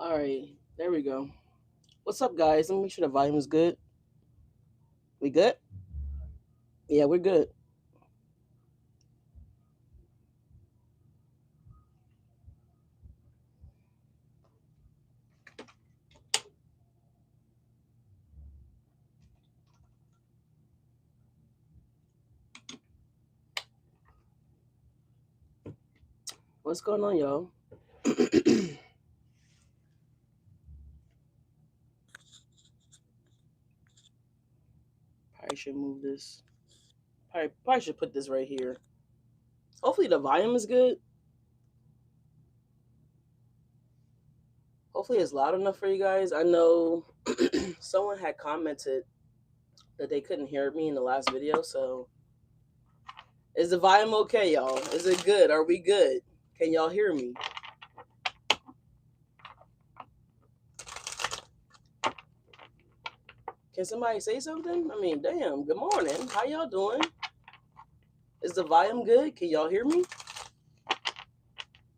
All right, there we go. What's up, guys? Let me make sure the volume is good. We good? Yeah, we're good. What's going on, y'all? Probably should move this. Probably should put this right here. Hopefully the volume is good. Hopefully it's loud enough for you guys. I know someone had commented that they couldn't hear me in the last video. So is the volume okay, y'all? Is it good? Are we good? Can y'all hear me? Can somebody say something? I mean, damn. Good morning. How y'all doing? Is the volume good? Can y'all hear me?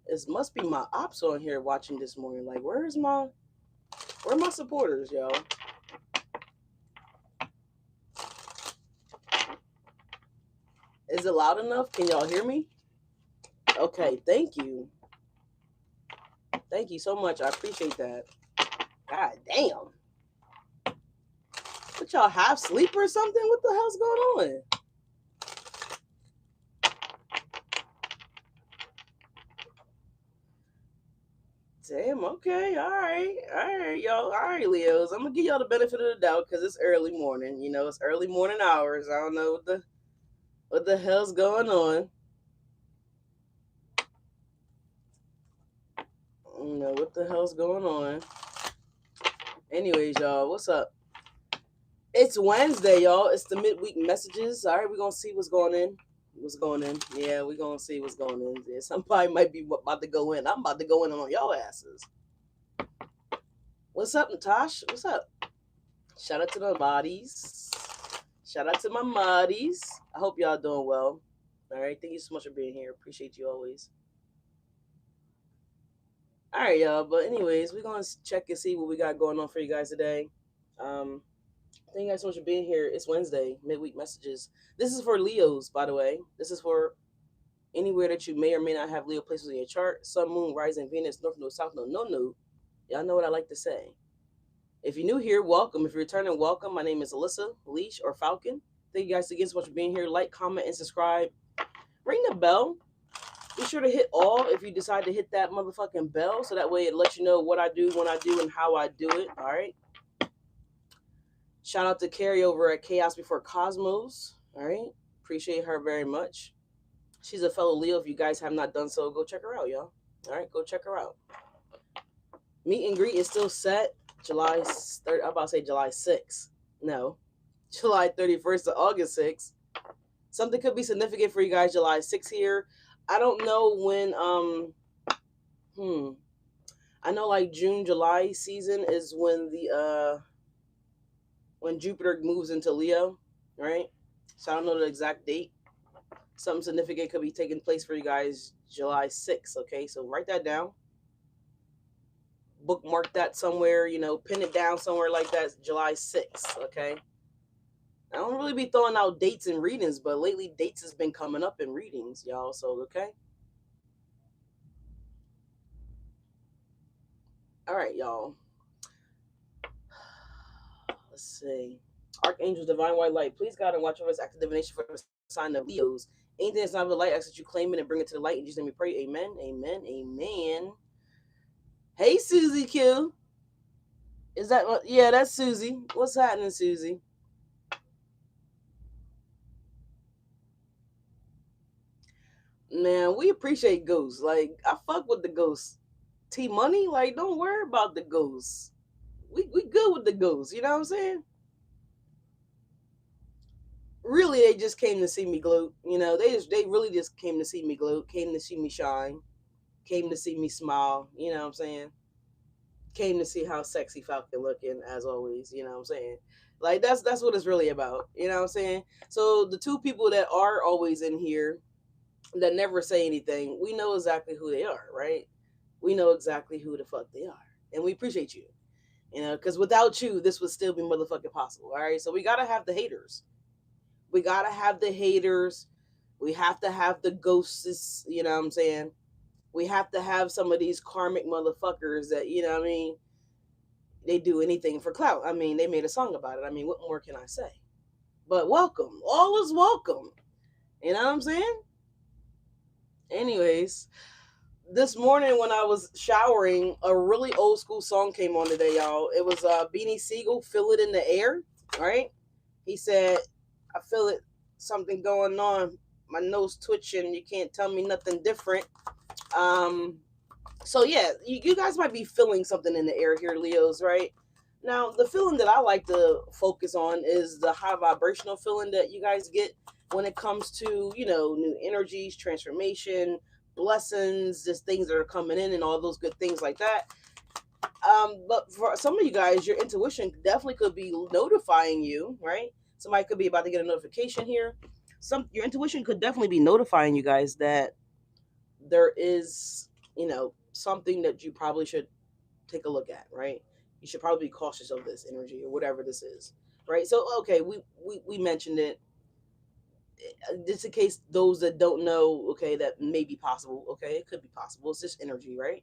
It must be my ops on here watching this morning. Like, where are my supporters, y'all? Is it loud enough? Can y'all hear me? Okay, thank you. Thank you so much. I appreciate that. God damn. What, y'all half sleep or something? What the hell's going on? Damn, okay, all right, y'all, all right, Leos. I'm gonna give y'all the benefit of the doubt because it's early morning. You know, it's early morning hours. I don't know what the hell's going on. You know what the hell's going on. Anyways, y'all, what's up? It's Wednesday, y'all. It's the midweek messages. All right, we're gonna see what's going in. What's going in? Yeah, we're gonna see what's going in. Yeah, somebody might be about to go in. I'm about to go in on y'all asses. What's up, Natasha? What's up? Shout out to the bodies. Shout out to my moddies. I hope y'all doing well. All right, thank you so much for being here. Appreciate you always. All right, y'all. But anyways, we're gonna check and see what we got going on for you guys today. Um, Thank you guys so much for being here. It's Wednesday, midweek messages. This is for Leos, by the way. This is for anywhere that you may or may not have Leo places in your chart. Sun, moon, rising, Venus, north, no, south, no, no, no. Y'all know what I like to say. If you're new here, welcome. If you're returning, welcome. My name is Alyssa, Leash, or Falcon. Thank you guys again so much for being here. Like, comment, and subscribe. Ring the bell. Be sure to hit all if you decide to hit that motherfucking bell, so that way it lets you know what I do, when I do, and how I do it. All right. Shout out to Carrie over at Chaos Before Cosmos. All right. Appreciate her very much. She's a fellow Leo. If you guys have not done so, go check her out, y'all. All right, go check her out. Meet and greet is still set. July 3rd. I'm about to say July 6th. No, July 31st to August 6th. Something could be significant for you guys. July 6th here. I don't know when. I know like June, July season is when Jupiter moves into Leo, right? So I don't know the exact date. Something significant could be taking place for you guys July 6th, okay? So write that down. Bookmark that somewhere, pin it down somewhere like that, July 6th, okay? I don't really be throwing out dates and readings, but lately dates has been coming up in readings, y'all, so okay? All right, y'all. Let's see. Archangel Divine White Light, please God and watch over us, active divination for the sign of Leos. Anything that's not of the light, I ask that you claim it and bring it to the light. And just let me pray. Amen. Amen. Amen. Hey, Susie Q. Is that what? Yeah, that's Susie. What's happening, Susie? Man, we appreciate ghosts. Like, I fuck with the ghosts. T Money, like, don't worry about the ghosts. We good with the ghosts. You know what I'm saying? Really, they just came to see me gloat. They really just came to see me gloat. Came to see me shine. Came to see me smile. You know what I'm saying? Came to see how sexy Falcon looking as always. You know what I'm saying? Like that's what it's really about. You know what I'm saying? So the two people that are always in here that never say anything, we know exactly who they are, right? We know exactly who the fuck they are. and we appreciate you. You know, because without you, this would still be motherfucking possible. All right, so we gotta have the haters. We gotta have the haters. We have to have the ghosts. You know what I'm saying? We have to have some of these karmic motherfuckers that you know what I mean. They do anything for clout. I mean, they made a song about it. I mean, what more can I say? But welcome, all is welcome. You know what I'm saying? Anyways, this morning when I was showering, a really old school song came on today, y'all. It was Beanie Siegel, "Feel It in the Air." Right? He said, "I feel it, something going on. My nose twitching. You can't tell me nothing different." Um, so yeah, you guys might be feeling something in the air here, Leos. Right? Now, the feeling that I like to focus on is the high vibrational feeling that you guys get when it comes to, you know, new energies, transformation, blessings, just things that are coming in and all those good things like that. But for some of you guys, your intuition definitely could be notifying you, right? Somebody could be about to get a notification here. Your intuition could definitely be notifying you guys that there is, you know, something that you probably should take a look at, right? You should probably be cautious of this energy or whatever this is, right? So okay, we mentioned it. Just in case those that don't know, okay, that may be possible. Okay, it could be possible. It's just energy, right?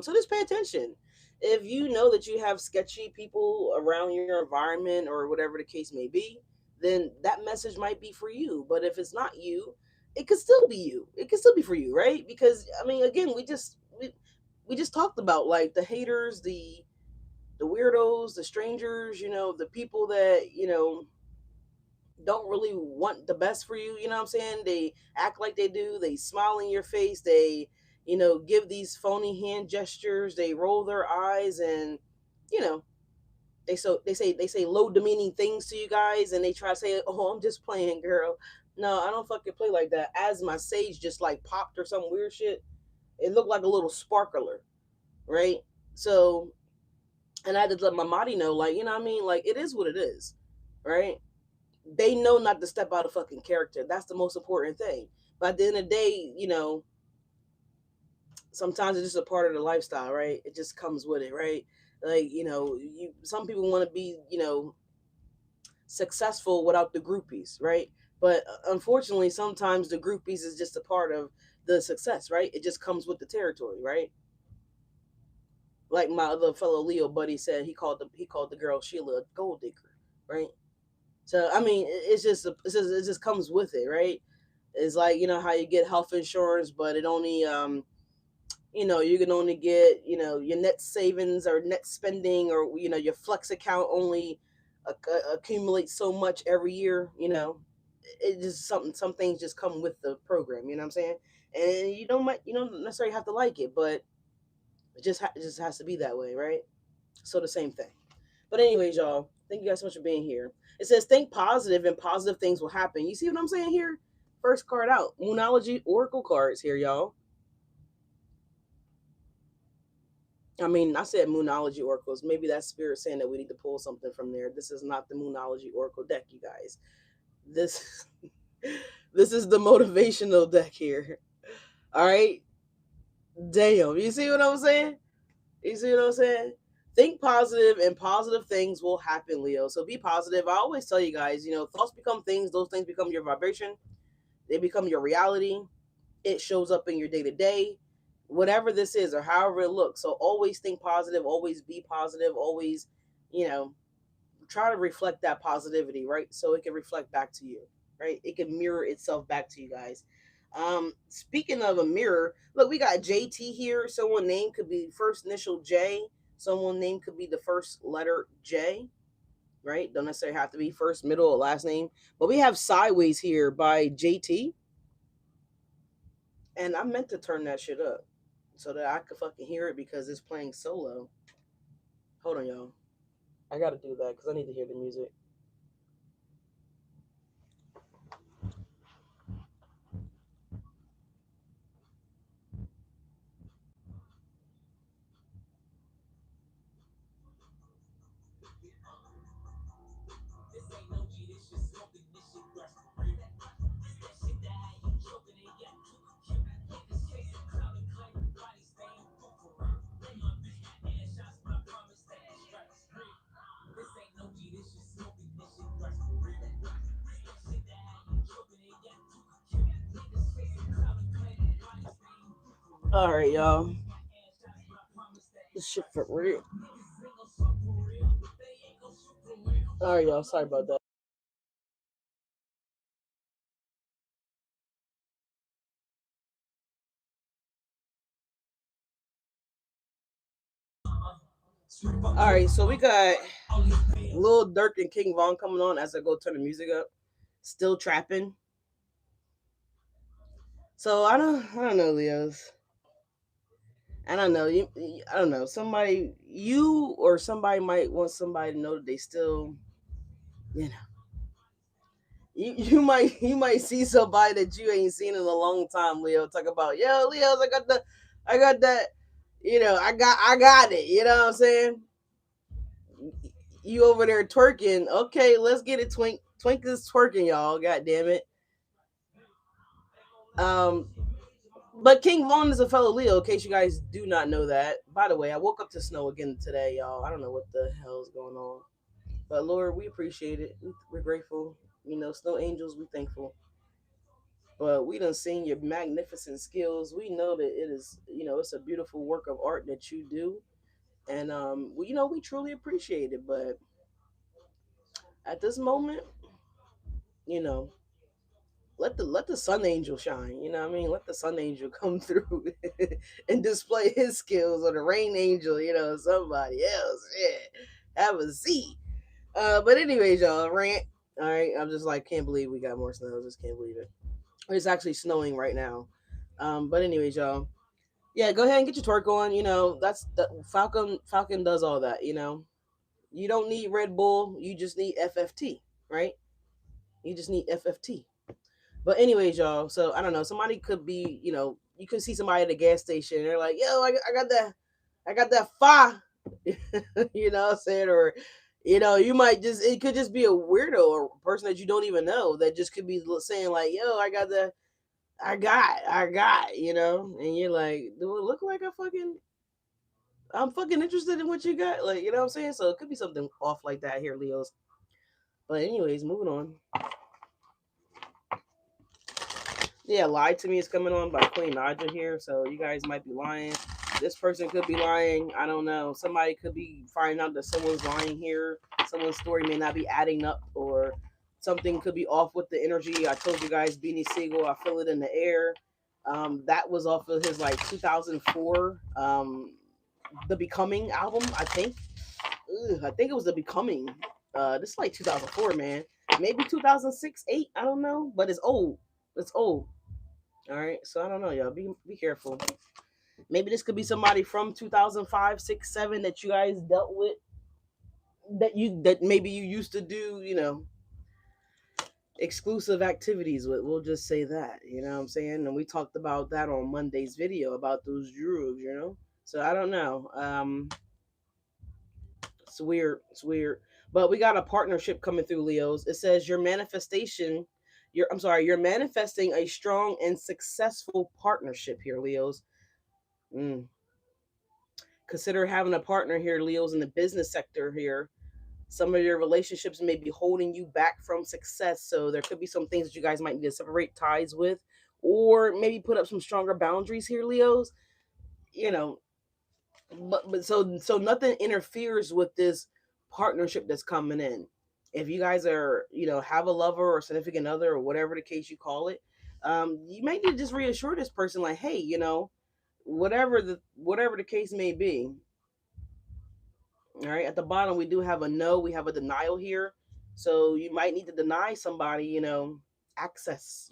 So just pay attention. If you know that you have sketchy people around your environment or whatever the case may be, then that message might be for you. But if it's not you, it could still be you. It could still be for you, right? Because I mean, again, we just talked about like the haters, the weirdos, the strangers, you know, the people that, you know, don't really want the best for you, you know what I'm saying? They act like they do, they smile in your face, they, you know, give these phony hand gestures, they roll their eyes and, you know, they say low demeaning things to you guys and they try to say, "Oh, I'm just playing, girl." No, I don't fucking play like that. As my sage just like popped or some weird shit, it looked like a little sparkler, right? So, and I had to let my body know, like, you know what I mean? Like, it is what it is, right? They know not to step out of fucking character. That's the most important thing. But at the end of the day, you know, sometimes it's just a part of the lifestyle, right? It just comes with it, right? Like, you know, you some people want to be, you know, successful without the groupies, right? But unfortunately, sometimes the groupies is just a part of the success, right? It just comes with the territory, right? Like my other fellow Leo buddy said, he called the girl Sheila a gold digger, right? So I mean, it just comes with it, right? It's like, you know, how you get health insurance, but it only you know, you can only get, you know, your net savings or net spending, or you know, your flex account only accumulates so much every year. You know, it just something. Some things just come with the program. You know what I'm saying? And you don't necessarily have to like it, but it just has to be that way, right? So the same thing. But anyways, y'all, thank you guys so much for being here. It says think positive and positive things will happen. You see what I'm saying here? First card out. Moonology Oracle cards here, y'all. I mean, I said Moonology Oracles. Maybe that's spirit saying that we need to pull something from there. This is not the Moonology Oracle deck, you guys. This this is the motivational deck here. All right. Damn. You see what I'm saying? You see what I'm saying? Think positive and positive things will happen, Leo. So be positive. I always tell you guys, you know, thoughts become things, those things become your vibration, they become your reality. It shows up in your day to day, whatever this is or however it looks. So always think positive, always be positive, always, you know, try to reflect that positivity, right? So it can reflect back to you, right? It can mirror itself back to you guys. Speaking of a mirror, look, we got JT here. Someone name could be first initial J. Someone name could be the first letter J, right? Don't necessarily have to be first, middle, or last name. But we have Sideways here by JT. And I meant to turn that shit up so that I could fucking hear it because it's playing solo. Hold on, y'all. I gotta do that because I need to hear the music. All right, y'all. This shit for real. All right, y'all. Sorry about that. All right, so we got Lil Durk and King Von coming on as I go turn the music up. Still trapping. So I don't know, Leos. I don't know. I don't know. Somebody, you or somebody might want somebody to know that they still, you know, you might see somebody that you ain't seen in a long time, Leo. Talk about, yo, Leos, I got that, I got it. You know what I'm saying? You over there twerking? Okay, let's get it. Twink is twerking, y'all. God damn it. Um, but King Von is a fellow Leo. In case you guys do not know that. By the way, I woke up to snow again today, y'all. I don't know what the hell is going on. But Lord, we appreciate it. We're grateful. Snow angels, we thankful. But we done seen your magnificent skills. We know that it is, it's a beautiful work of art that you do. And we truly appreciate it. But at this moment, you know, let the sun angel shine. You know what I mean? Let the sun angel come through and display his skills, or the rain angel, somebody else. Yeah. Have a seat. But anyways, y'all, rant. All right, I'm just like, can't believe we got more snow. Just can't believe it. It's actually snowing right now. But anyways, y'all, yeah, go ahead and get your twerk on. That's the Falcon does all that. You don't need Red Bull. You just need FFT, right? You just need FFT. But anyways, y'all. So I don't know. Somebody could be, you could see somebody at a gas station. And they're like, "Yo, I got that fire." You know what I'm saying? Or, you might just, it could just be a weirdo or a person that you don't even know that just could be saying like, "Yo, I got," and you're like, "Do it look like I'm fucking interested in what you got?" Like, you know what I'm saying? So it could be something off like that here, Leos. But anyways, moving on. Yeah, Lie to Me is coming on by Queen Naja here, so you guys might be lying. This person could be lying. I don't know. Somebody could be finding out that someone's lying here. Someone's story may not be adding up, or something could be off with the energy. I told you guys, Beanie Siegel, I feel it in the air. That was off of his like 2004 The Becoming album, I think. I think it was The Becoming. This is like 2004, man. Maybe 2006, 8. I don't know, but it's old. It's old. All right, so I don't know, y'all. Be careful. Maybe this could be somebody from 2005, 6, 7 that you guys dealt with. That maybe you used to do, exclusive activities with. We'll just say that. You know what I'm saying? And we talked about that on Monday's video about those druids. So I don't know. It's weird. It's weird. But we got a partnership coming through, Leos. It says your manifestation. You're manifesting a strong and successful partnership here, Leos. Mm. Consider having a partner here, Leos, in the business sector here. Some of your relationships may be holding you back from success. So there could be some things that you guys might need to separate ties with, or maybe put up some stronger boundaries here, Leos. You know, but so nothing interferes with this partnership that's coming in. If you guys are, have a lover or significant other or whatever the case you call it, you may need to just reassure this person like, hey, whatever the case may be. All right, at the bottom we do have a no, we have a denial here. So you might need to deny somebody, access,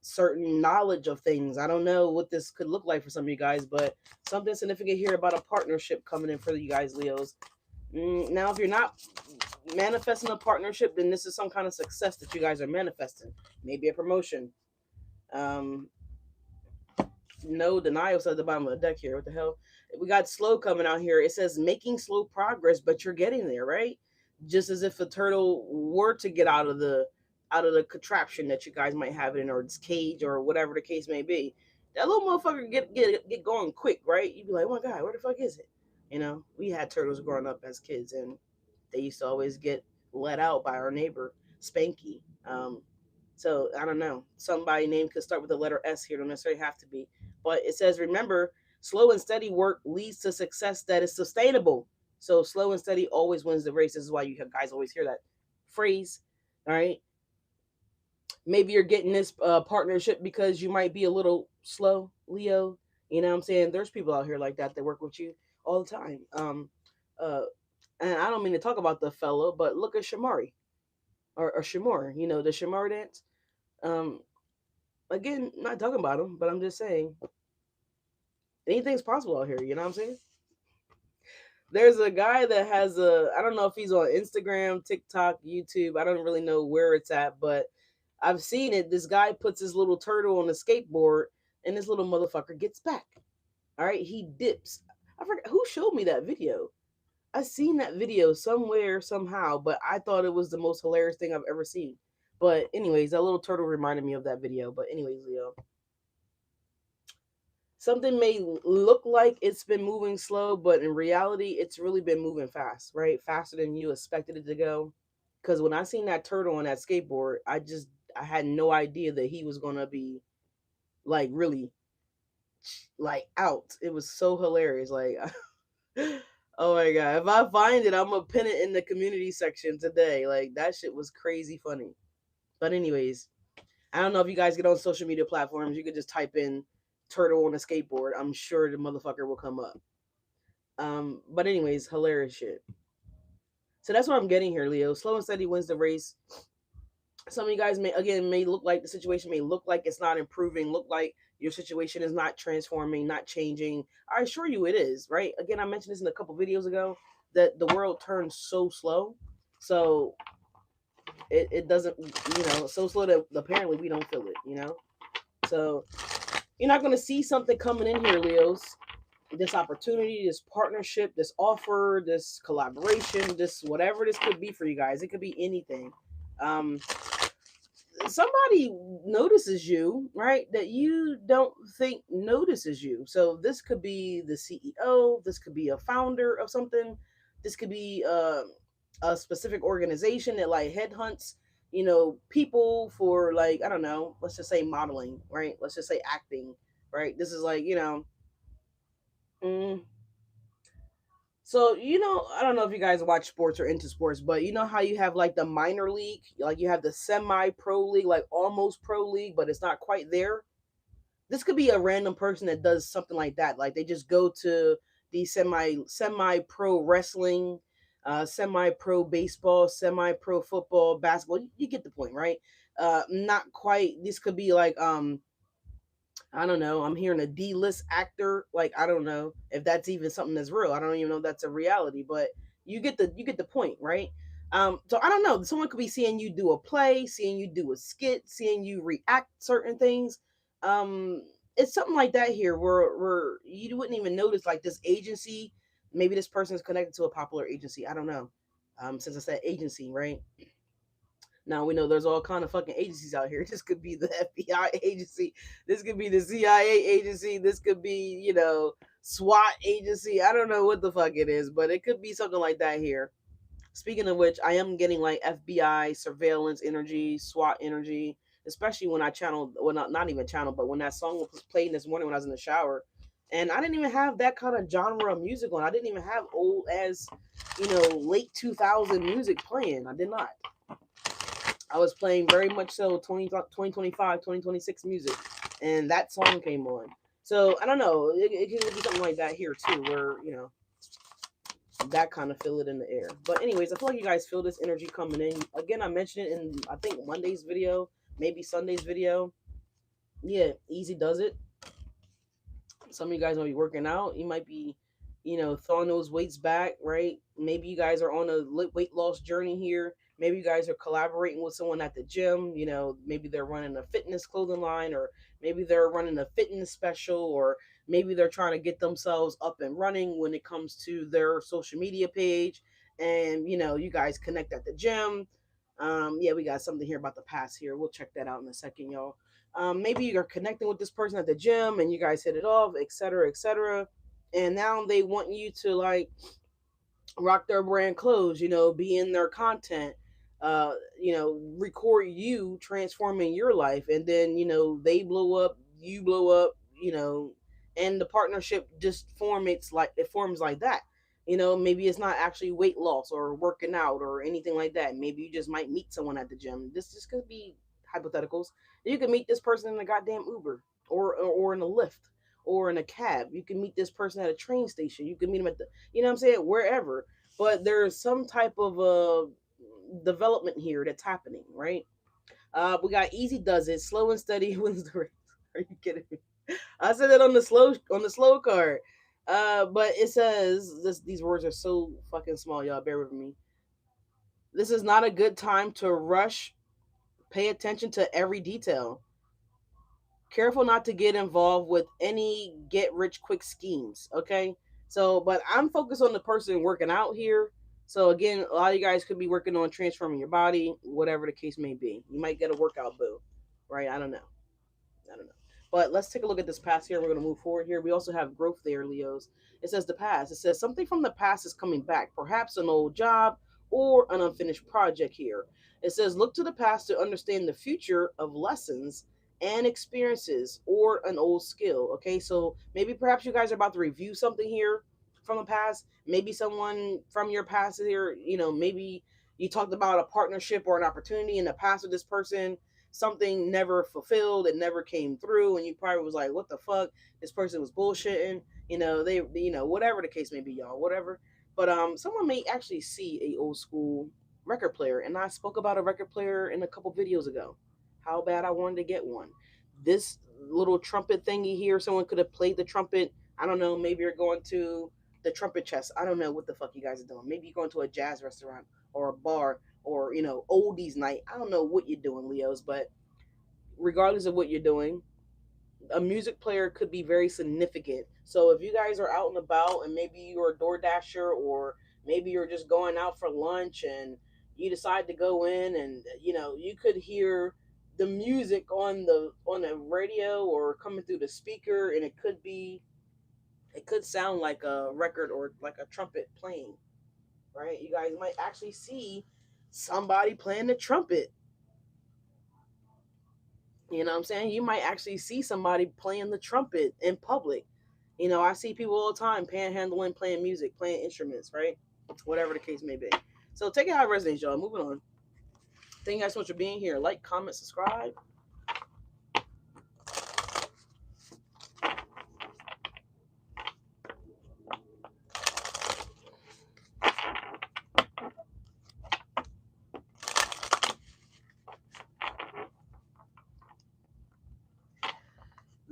certain knowledge of things. I don't know what this could look like for some of you guys, but something significant here about a partnership coming in for you guys, Leos. Now, if you're not manifesting a partnership, then this is some kind of success that you guys are manifesting. Maybe a promotion. Um, no denials at the bottom of the deck here. What the hell? We got slow coming out here. It says making slow progress, but you're getting there, right? Just as if a turtle were to get out of the contraption that you guys might have it in, or its cage, or whatever the case may be. That little motherfucker get going quick, right? You'd be like, oh my god, where the fuck is it? We had turtles growing up as kids, and they used to always get let out by our neighbor Spanky. So I don't know. Somebody name could start with the letter S here. Don't necessarily have to be. But it says, remember, slow and steady work leads to success that is sustainable. So slow and steady always wins the race. This is why you guys always hear that phrase. All right. Maybe you're getting this partnership because you might be a little slow, Leo. You know what I'm saying? There's people out here like that that work with you all the time. Uh, and I don't mean to talk about the fellow, but look at Shamari or Shamor. You know the Shamar dance. Um, Again, not talking about him, but I'm just saying anything's possible out here. You know what I'm saying? There's a guy that has a, I don't know if he's on Instagram, TikTok, YouTube. I don't really know where it's at, but I've seen it. This guy puts his little turtle on a skateboard and this little motherfucker gets back. All right, he dips. I forgot who showed me that video. I seen that video somewhere, somehow, but I thought it was the most hilarious thing I've ever seen. But anyways, that little turtle reminded me of that video. But anyways, Leo, something may look like it's been moving slow, but in reality, it's really been moving fast, right? Faster than you expected it to go. Because when I seen that turtle on that skateboard, I had no idea that he was gonna be like really like out. It was so hilarious. Like, oh my god! If I find it, I'm gonna pin it in the community section today. Like that shit was crazy funny. But anyways, I don't know if you guys get on social media platforms. You could just type in "turtle on a skateboard." I'm sure the motherfucker will come up. But anyways, hilarious shit. So that's what I'm getting here, Leo. Slow and steady wins the race. Some of you guys may look like the situation may look like it's not improving, look like your situation is not transforming, not changing. I assure you it is, right? Again, I mentioned this in a couple videos ago that the world turns so slow. So it doesn't, so slow that apparently we don't feel it. So you're not going to see something coming in here, Leos. This opportunity, this partnership, this offer, this collaboration, this whatever this could be for you guys. It could be anything. Um, Somebody notices you, right? That you don't think notices you. So this could be the CEO. This could be a founder of something. This could be a specific organization that like headhunts, people for like I don't know. Let's just say modeling, right? Let's just say acting, right? This is like Mm, so I don't know if you guys watch sports or into sports, but you know how you have like the minor league, like you have the semi-pro league, like almost pro league, but it's not quite there. This could be a random person that does something like that. Like they just go to the semi-pro wrestling, semi-pro baseball, semi-pro football, basketball. You get the point, right? Not quite. This could be like I don't know. I'm hearing a D-list actor. Like I don't know if that's even something that's real. I don't even know if that's a reality, but you get the point, right? So I don't know. Someone could be seeing you do a play, seeing you do a skit, seeing you react certain things. Um, it's something like that here, where you wouldn't even notice like this agency. Maybe this person is connected to a popular agency. I don't know. Since I said agency, right? Now we know there's all kind of fucking agencies out here. This could be the FBI agency. This could be the CIA agency. This could be, SWAT agency. I don't know what the fuck it is, but it could be something like that here. Speaking of which, I am getting like FBI surveillance energy, SWAT energy, especially when I channeled, well, not even channel, but when that song was playing this morning when I was in the shower. And I didn't even have that kind of genre of music on. I didn't even have old as, late 2000 music playing. I did not. I was playing very much so 2025, 2026 music, and that song came on. So I don't know. It can be something like that here too, where that kind of feel it in the air. But anyways, I feel like you guys feel this energy coming in. Again, I mentioned it in I think Monday's video, maybe Sunday's video. Yeah, easy does it. Some of you guys might be working out. You might be, throwing those weights back, right? Maybe you guys are on a weight loss journey here. Maybe you guys are collaborating with someone at the gym. Maybe they're running a fitness clothing line, or maybe they're running a fitness special, or maybe they're trying to get themselves up and running when it comes to their social media page. And, you guys connect at the gym. Yeah, we got something here about the past here. We'll check that out in a second, y'all. Maybe you're connecting with this person at the gym and you guys hit it off, etc., etc. And now they want you to like rock their brand clothes, be in their content. record you transforming your life, and then they blow up, you blow up, and the partnership just forms like that. Maybe it's not actually weight loss or working out or anything like that. Maybe you just might meet someone at the gym. This just could be hypotheticals. You could meet this person in a goddamn Uber, or in a Lyft, or in a cab. You can meet this person at a train station. You can meet them at the, what I'm saying, wherever. But there's some type of development here that's happening, right? We got easy does it, slow and steady wins the race. Are you kidding me? I said that on the slow card. But it says these words are so fucking small, y'all. Bear with me. This is not a good time to rush. Pay attention to every detail. Careful not to get involved with any get rich quick schemes. Okay, so but I'm focused on the person working out here. So again, a lot of you guys could be working on transforming your body, whatever the case may be. You might get a workout boo, right? I don't know. I don't know. But let's take a look at this past here. We're going to move forward here. We also have growth there, Leos. It says the past. It says something from the past is coming back, perhaps an old job or an unfinished project here. It says look to the past to understand the future of lessons and experiences or an old skill. Okay, so maybe perhaps you guys are about to review something here from the past. Maybe someone from your past is here. Maybe you talked about a partnership or an opportunity in the past with this person. Something never fulfilled, it never came through, and you probably was like, what the fuck, this person was bullshitting. Whatever the case may be, y'all, whatever. But someone may actually see a old school record player, and I spoke about a record player in a couple videos ago, how bad I wanted to get one. This little trumpet thingy here, someone could have played the trumpet. I don't know, maybe you're going to the trumpet chest. I don't know what the fuck you guys are doing. Maybe you're going to a jazz restaurant or a bar, or oldies night. I don't know what you're doing, Leos, but regardless of what you're doing, a music player could be very significant. So if you guys are out and about, and maybe you're a door dasher, or maybe you're just going out for lunch and you decide to go in, and you could hear the music on the radio or coming through the speaker, and it could sound like a record or like a trumpet playing, right? You guys might actually see somebody playing the trumpet. You know what I'm saying? You might actually see somebody playing the trumpet in public. I see people all the time panhandling, playing music, playing instruments, right? Whatever the case may be. So take it how it resonates, y'all. Moving on. Thank you guys so much for being here. Like, comment, subscribe.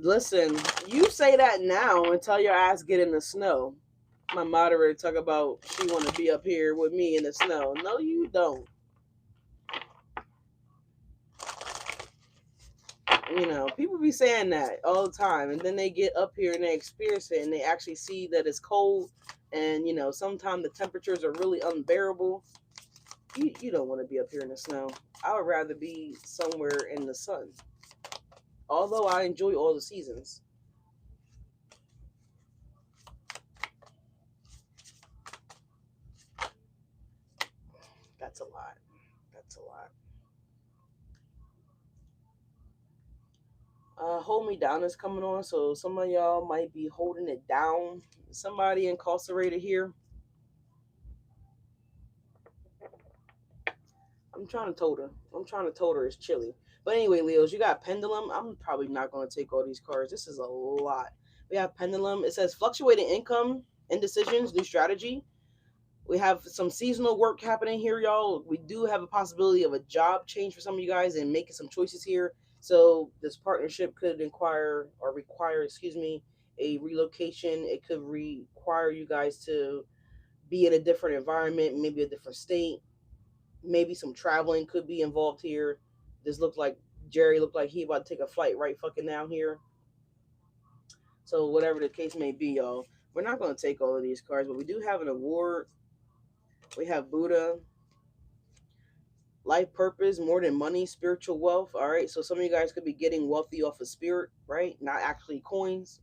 Listen, you say that now until your ass get in the snow. My moderator talk about she want to be up here with me in the snow. No, you don't. People be saying that all the time, and then they get up here and they experience it, and they actually see that it's cold, and sometimes the temperatures are really unbearable. You don't want to be up here in the snow. I would rather be somewhere in the sun. Although I enjoy all the seasons. That's a lot. That's a lot. Hold Me Down is coming on, so some of y'all might be holding it down. Somebody incarcerated here. I'm trying to told her. It's chilly. But anyway, Leos, you got Pendulum. I'm probably not going to take all these cards. This is a lot. We have Pendulum. It says fluctuating income, indecisions, new strategy. We have some seasonal work happening here, y'all. We do have a possibility of a job change for some of you guys and making some choices here. So this partnership could require, a relocation. It could require you guys to be in a different environment, maybe a different state. Maybe some traveling could be involved here. This looked like Jerry looked like he about to take a flight right fucking now here. So whatever the case may be, y'all, we're not going to take all of these cards, but we do have an award. We have Buddha, life purpose, more than money, spiritual wealth. All right, so some of you guys could be getting wealthy off of spirit, right? Not actually coins.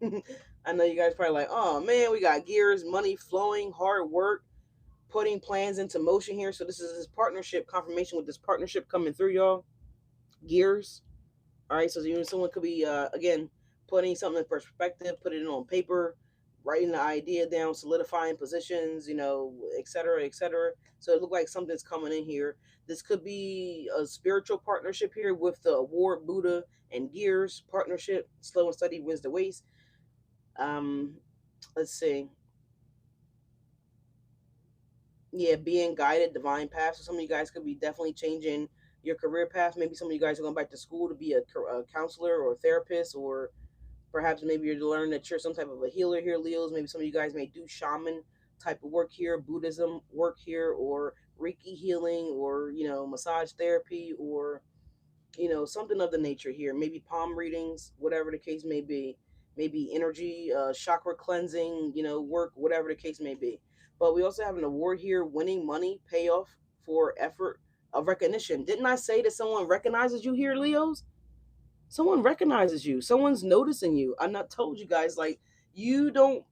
I know you guys probably like, oh man, we got gears, money flowing, hard work, putting plans into motion here. So this is his partnership confirmation with this partnership coming through, y'all. Gears. All right. So someone could be again putting something in perspective, putting it on paper, writing the idea down, solidifying positions, et cetera, et cetera. So it looked like something's coming in here. This could be a spiritual partnership here with the award Buddha and Gears partnership. Slow and steady wins the race. Um, let's see. Yeah, being guided, divine path. So some of you guys could be definitely changing your career path. Maybe some of you guys are going back to school to be a counselor or a therapist, or perhaps maybe you're to learn that you're some type of a healer here, Leos. Maybe some of you guys may do shaman type of work here, Buddhism work here, or Reiki healing, or massage therapy, or something of the nature here. Maybe palm readings, whatever the case may be. Maybe energy, chakra cleansing, work, whatever the case may be. But we also have an award here, winning money, payoff for effort of recognition. Didn't I say that someone recognizes you here, Leos? Someone recognizes you. Someone's noticing you. I not told you guys, like, you don't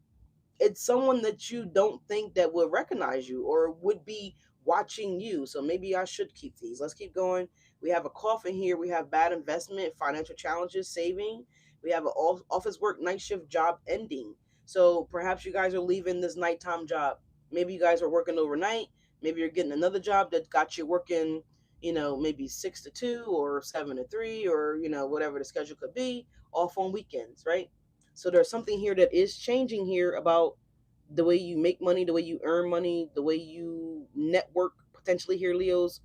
it's someone that you don't think that would recognize you or would be watching you. So maybe I should keep these. Let's keep going. We have a coffin here. We have bad investment, financial challenges, saving. We have an office work, night shift job ending. So perhaps you guys are leaving this nighttime job. Maybe you guys are working overnight. Maybe you're getting another job that got you working, maybe 6 to 2 or 7 to 3, or, whatever the schedule could be, off on weekends, right? So there's something here that is changing here about the way you make money, the way you earn money, the way you network potentially here, Leos.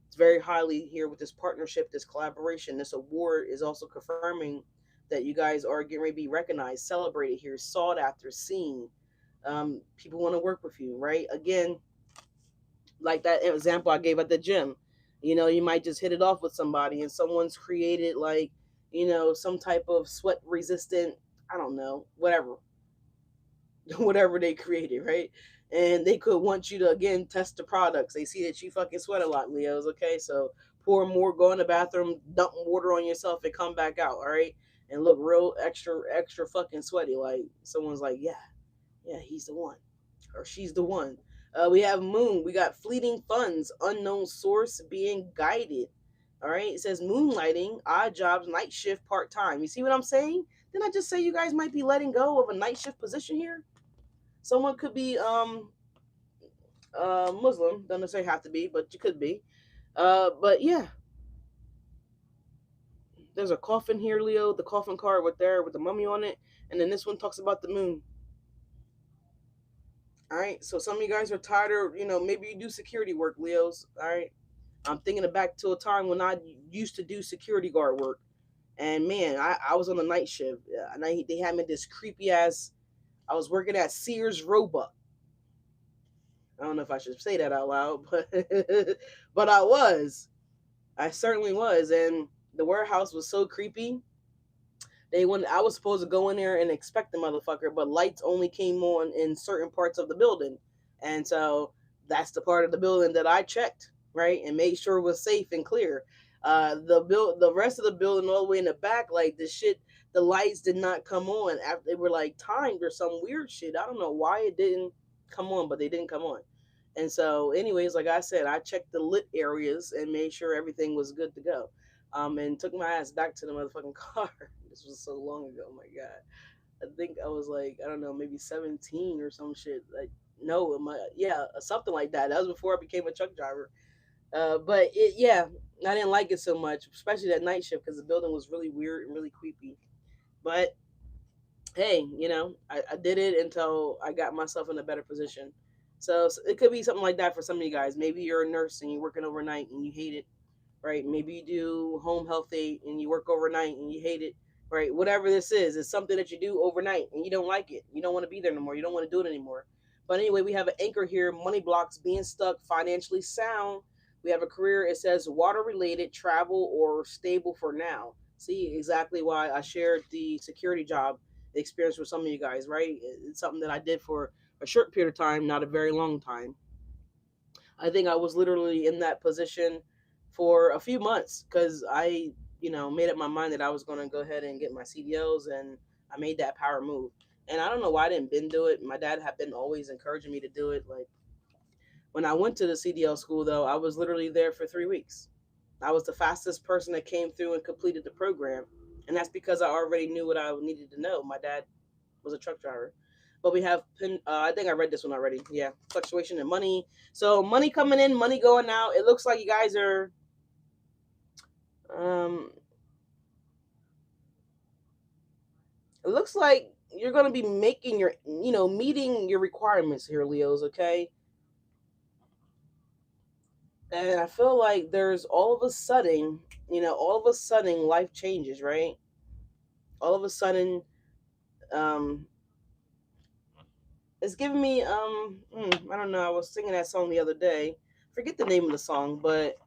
It's very highly here with this partnership, this collaboration. This award is also confirming that you guys are getting ready to be recognized, celebrated here, sought after, seen. People want to work with you, right? Again, like that example I gave at the gym. You might just hit it off with somebody and someone's created, like, some type of sweat resistant, I don't know, whatever, whatever they created, right? And they could want you to again test the products. They see that you fucking sweat a lot, Leos. Okay, so pour more, go in the bathroom, dump water on yourself, and come back out. All right, and look real extra, extra fucking sweaty. Like someone's like, yeah, yeah, he's the one, or she's the one. We have Moon. We got fleeting funds, unknown source, being guided. All right, it says moonlighting, odd jobs, night shift, part time. You see what I'm saying? Didn't I just say you guys might be letting go of a night shift position here? Someone could be Muslim. Don't necessarily have to be, but you could be. But yeah, there's a coffin here, Leo. The coffin card with there with the mummy on it, and then this one talks about the moon. All right, so some of you guys are tired of, maybe you do security work, Leos. All right, I'm thinking back to a time when I used to do security guard work, and man, I was on a night shift, and they had me this creepy ass. I was working at Sears Roebuck. I don't know if I should say that out loud, but but I was. I certainly was, and the warehouse was so creepy. I was supposed to go in there and inspect the motherfucker, but lights only came on in certain parts of the building, and so that's the part of the building that I checked, right, and made sure it was safe and clear. The rest of the building all the way in the back, like the shit, the lights did not come on after they were like timed or some weird shit. I don't know why it didn't come on, but they didn't come on. And so, anyways, like I said, I checked the lit areas and made sure everything was good to go. And took my ass back to the motherfucking car. This was so long ago. Oh my god, I think I was like, I don't know, maybe 17 or some shit. Like, no, yeah, something like that. That was before I became a truck driver. But yeah, I didn't like it so much, especially that night shift because the building was really weird and really creepy. But hey, I did it until I got myself in a better position. So it could be something like that for some of you guys. Maybe you're a nurse and you're working overnight and you hate it, right? Maybe you do home health aid and you work overnight and you hate it, right? Whatever this is, it's something that you do overnight and you don't like it. You don't want to be there no more. You don't want to do it anymore. But anyway, we have an anchor here, money blocks, being stuck, financially sound. We have a career, it says water related, travel, or stable for now. See exactly why I shared the security job experience with some of you guys, right? It's something that I did for a short period of time, not a very long time. I think I was literally in that position for a few months because I, made up my mind that I was going to go ahead and get my CDLs, and I made that power move. And I don't know why I didn't been do it. My dad had been always encouraging me to do it. Like, When I went to the CDL school, though, I was literally there for 3 weeks. I was the fastest person that came through and completed the program. And that's because I already knew what I needed to know. My dad was a truck driver. But we have, I think I read this one already. Yeah, fluctuation in money. So money coming in, money going out. It looks like you guys are, um, it looks like you're going to be making your, meeting your requirements here, Leos, okay? And I feel like there's all of a sudden, life changes, right? All of a sudden, um, it's giving me, I don't know. I was singing that song the other day. Forget the name of the song, but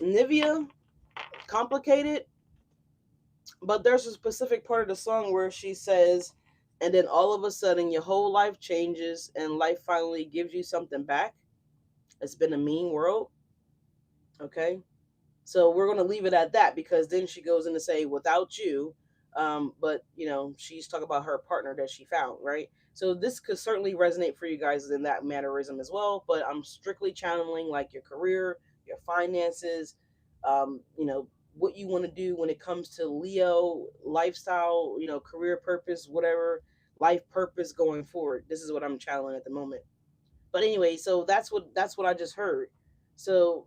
Nivea, complicated. But there's a specific part of the song where she says, and then all of a sudden, your whole life changes, and life finally gives you something back. It's been a mean world, okay? So we're going to leave it at that because then she goes in to say, without you, but she's talking about her partner that she found, right? So this could certainly resonate for you guys in that mannerism as well. But I'm strictly channeling like your career, your finances, what you want to do when it comes to Leo lifestyle, career purpose, whatever life purpose going forward. This is what I'm channeling at the moment. But anyway, so that's what I just heard. So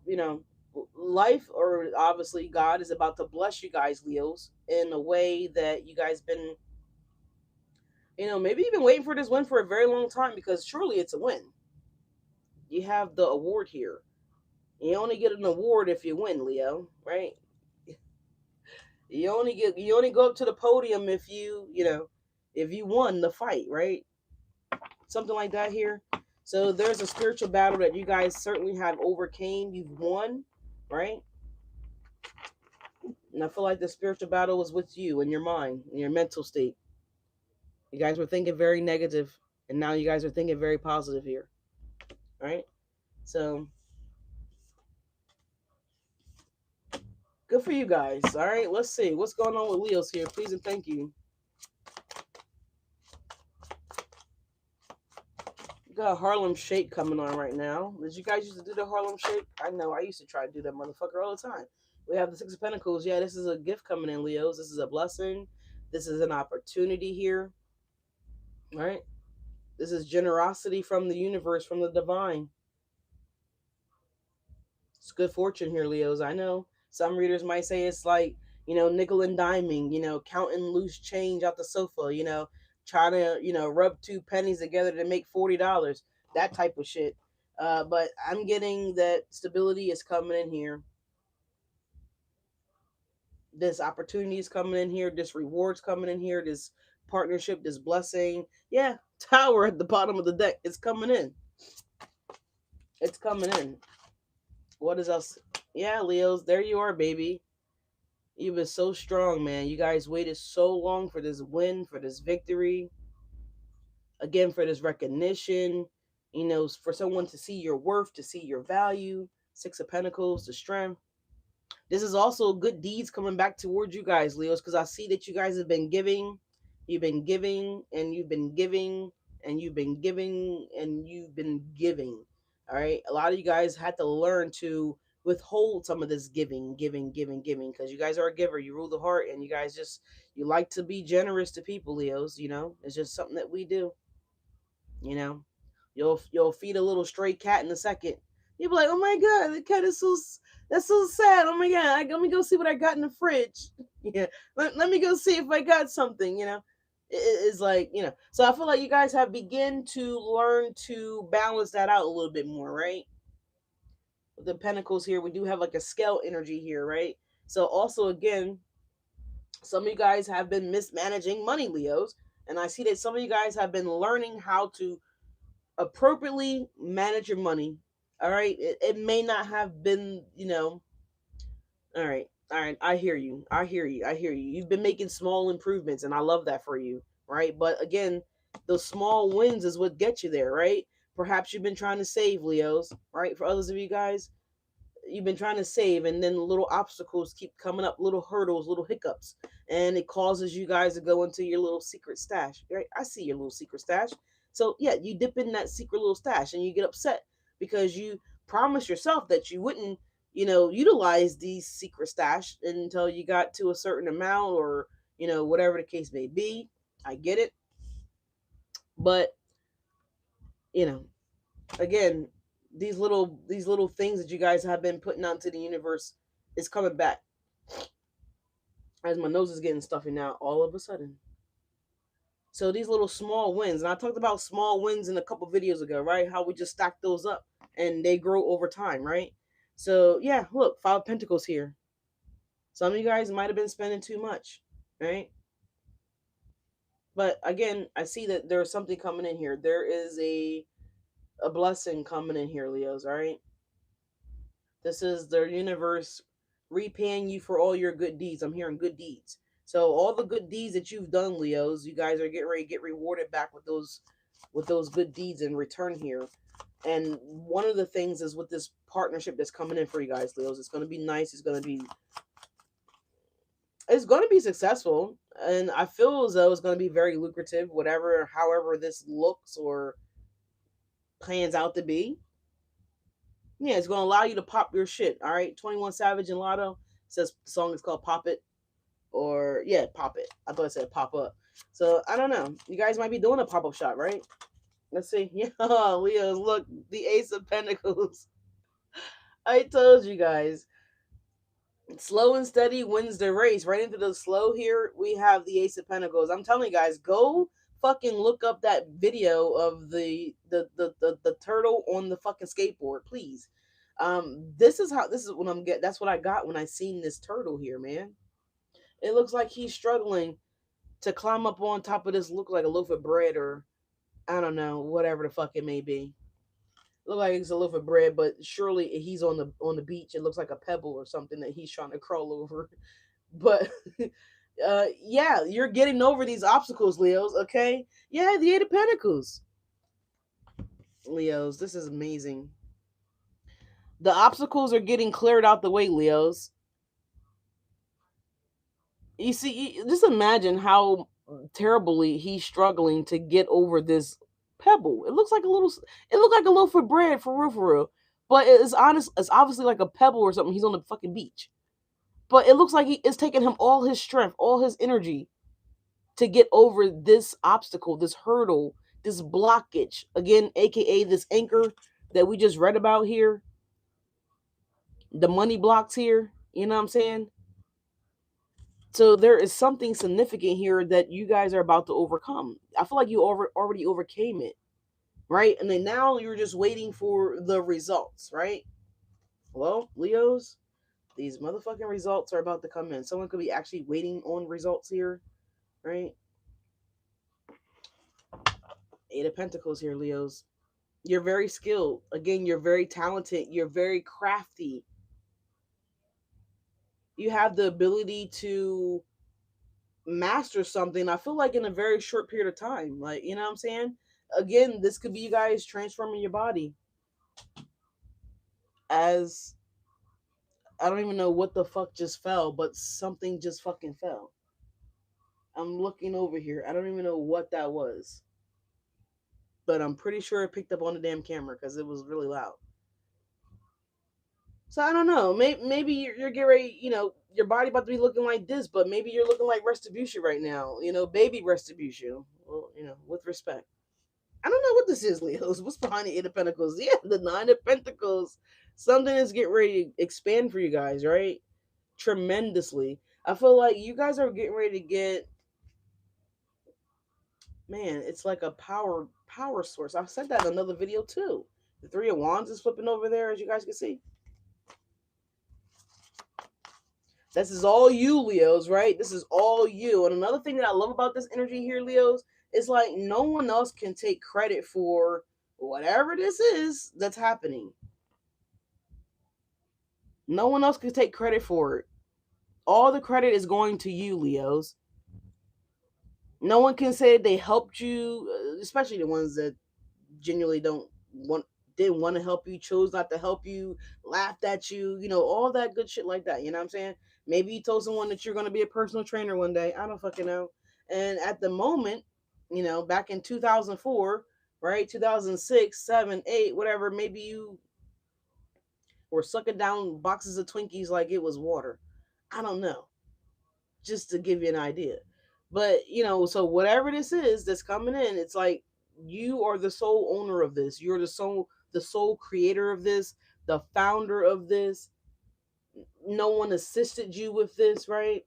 life, or obviously God is about to bless you guys, Leos, in a way that you guys been, maybe you've been waiting for this win for a very long time, because truly it's a win. You have the award here. You only get an award if you win, Leo, right? You only go up to the podium if if you won the fight, right? Something like that here. So there's a spiritual battle that you guys certainly have overcame. You've won, right? And I feel like the spiritual battle was with you and your mind and your mental state. You guys were thinking very negative, and now you guys are thinking very positive here, right? So good for you guys. All right, let's see what's going on with Leos here. Please and thank you. We got a Harlem Shake coming on right now. Did you guys used to do the Harlem Shake? I know I used to try to do that motherfucker all the time. We have the Six of Pentacles. Yeah, this is a gift coming in, Leos. This is a blessing. This is an opportunity here. All right. This is generosity from the universe, from the divine. It's good fortune here, Leos. I know some readers might say it's like, nickel and diming, counting loose change out the sofa, trying to, rub two pennies together to make $40, that type of shit. But I'm getting that stability is coming in here. This opportunity is coming in here. This reward's coming in here. This partnership, this blessing. Yeah, tower at the bottom of the deck. It's coming in. It's coming in. What is else? Yeah, Leos, there you are, baby. You've been so strong, man. You guys waited so long for this win, for this victory. Again, for this recognition. For someone to see your worth, to see your value. Six of Pentacles, the strength. This is also good deeds coming back towards you guys, Leos, because I see that you guys have been giving. You've been giving, and you've been giving, and you've been giving, and you've been giving. All right. A lot of you guys had to learn to withhold some of this giving, because you guys are a giver. You rule the heart, and you like to be generous to people, Leos. It's just something that we do. You know, you'll feed a little stray cat in a second. You'll be like, oh my god, the cat is that's so sad. Oh my god, let me go see what I got in the fridge. Yeah, let me go see if I got something. It's like, So I feel like you guys have begun to learn to balance that out a little bit more, right? With the pentacles here, we do have like a scale energy here, right? So also again, some of you guys have been mismanaging money, Leos, and I see that some of you guys have been learning how to appropriately manage your money. All right, it may not have been, all right, I hear you, you've been making small improvements, and I love that for you, right? But again, those small wins is what gets you there, right? Perhaps you've been trying to save, Leos, right? For others of you guys, you've been trying to save, and then little obstacles keep coming up, little hurdles, little hiccups, and it causes you guys to go into your little secret stash, right? I see your little secret stash. So yeah, you dip in that secret little stash and you get upset because you promised yourself that you wouldn't, utilize these secret stash until you got to a certain amount, or whatever the case may be. I get it, but you know again, these little things that you guys have been putting out into the universe is coming back. As my nose is getting stuffy now all of a sudden. So these little small wins, and I talked about small wins in a couple videos ago, right? How we just stack those up and they grow over time, right? So yeah, look, 5 of Pentacles here. Some of you guys might have been spending too much, right? But again, I see that there's something coming in here. There is a blessing coming in here, Leos, all right? This is the universe repaying you for all your good deeds. I'm hearing good deeds. So all the good deeds that you've done, Leos, you guys are getting ready to get rewarded back with those good deeds in return here. And one of the things is with this partnership that's coming in for you guys, Leos, it's going to be nice. It's going to be successful, and I feel as though it's going to be very lucrative, however this looks or plans out to be. Yeah, it's going to allow you to pop your shit. All right, 21 Savage and Lotto says the song is called "Pop It," or yeah, "Pop It." I thought it said "Pop Up." So I don't know. You guys might be doing a pop up shop, right? Let's see. Yeah, Leo's, look, the Ace of Pentacles. I told you guys. Slow and steady wins the race. Right into the slow here, we have the Ace of Pentacles. I'm telling you guys, go fucking look up that video of the turtle on the fucking skateboard, please. This is what I'm get. That's what I got when I seen this turtle here, man. It looks like he's struggling to climb up on top of this. Look like a loaf of bread, or I don't know, whatever the fuck it may be. Look like it's a loaf of bread, but surely he's on the beach. It looks like a pebble or something that he's trying to crawl over. But yeah, you're getting over these obstacles, Leos. Okay, yeah, the Eight of Pentacles, Leos. This is amazing. The obstacles are getting cleared out the way, Leos. You see, just imagine how terribly he's struggling to get over this pebble. It looks like a little. It looked like a loaf of bread for real, for real. But it's honest. It's obviously like a pebble or something. He's on the fucking beach. But it looks like it's taking him all his strength, all his energy to get over this obstacle, this hurdle, this blockage. Again, aka this anchor that we just read about here. The money blocks here. You know what I'm saying? So there is something significant here that you guys are about to overcome. I feel like you already overcame it, right? And then now you're just waiting for the results, right? Well, Leos, these motherfucking results are about to come in. Someone could be actually waiting on results here, right? Eight of Pentacles here, Leos. You're very skilled. Again, you're very talented. You're very crafty. You have the ability to master something, I feel like, in a very short period of time. Like, you know what I'm saying? Again, this could be you guys transforming your body as I don't even know what the fuck just fell, but something just fucking fell. I'm looking over here. I don't even know what that was. But I'm pretty sure it picked up on the damn camera because it was really loud. So I don't know. Maybe you're getting ready, your body about to be looking like this, but maybe you're looking like Retribution right now. Baby Retribution. Well, with respect. I don't know what this is, Leos. What's behind the Eight of Pentacles? Yeah, the Nine of Pentacles. Something is getting ready to expand for you guys, right? Tremendously. I feel like you guys are getting ready to get, man, it's like a power source. I said that in another video too. The Three of Wands is flipping over there, as you guys can see. This is all you, Leos, right? This is all you. And another thing that I love about this energy here, Leos, is like no one else can take credit for whatever this is that's happening. No one else can take credit for it. All the credit is going to you, Leos. No one can say they helped you, especially the ones that genuinely didn't want to help you, chose not to help you, laughed at you, all that good shit like that. You know what I'm saying? Maybe you told someone that you're going to be a personal trainer one day. I don't fucking know. And at the moment, back in 2004, right? 2006, 7, 8, whatever. Maybe you were sucking down boxes of Twinkies like it was water. I don't know. Just to give you an idea. But, so whatever this is that's coming in, it's like you are the sole owner of this. You're the sole creator of this, the founder of this. No one assisted you with this, right?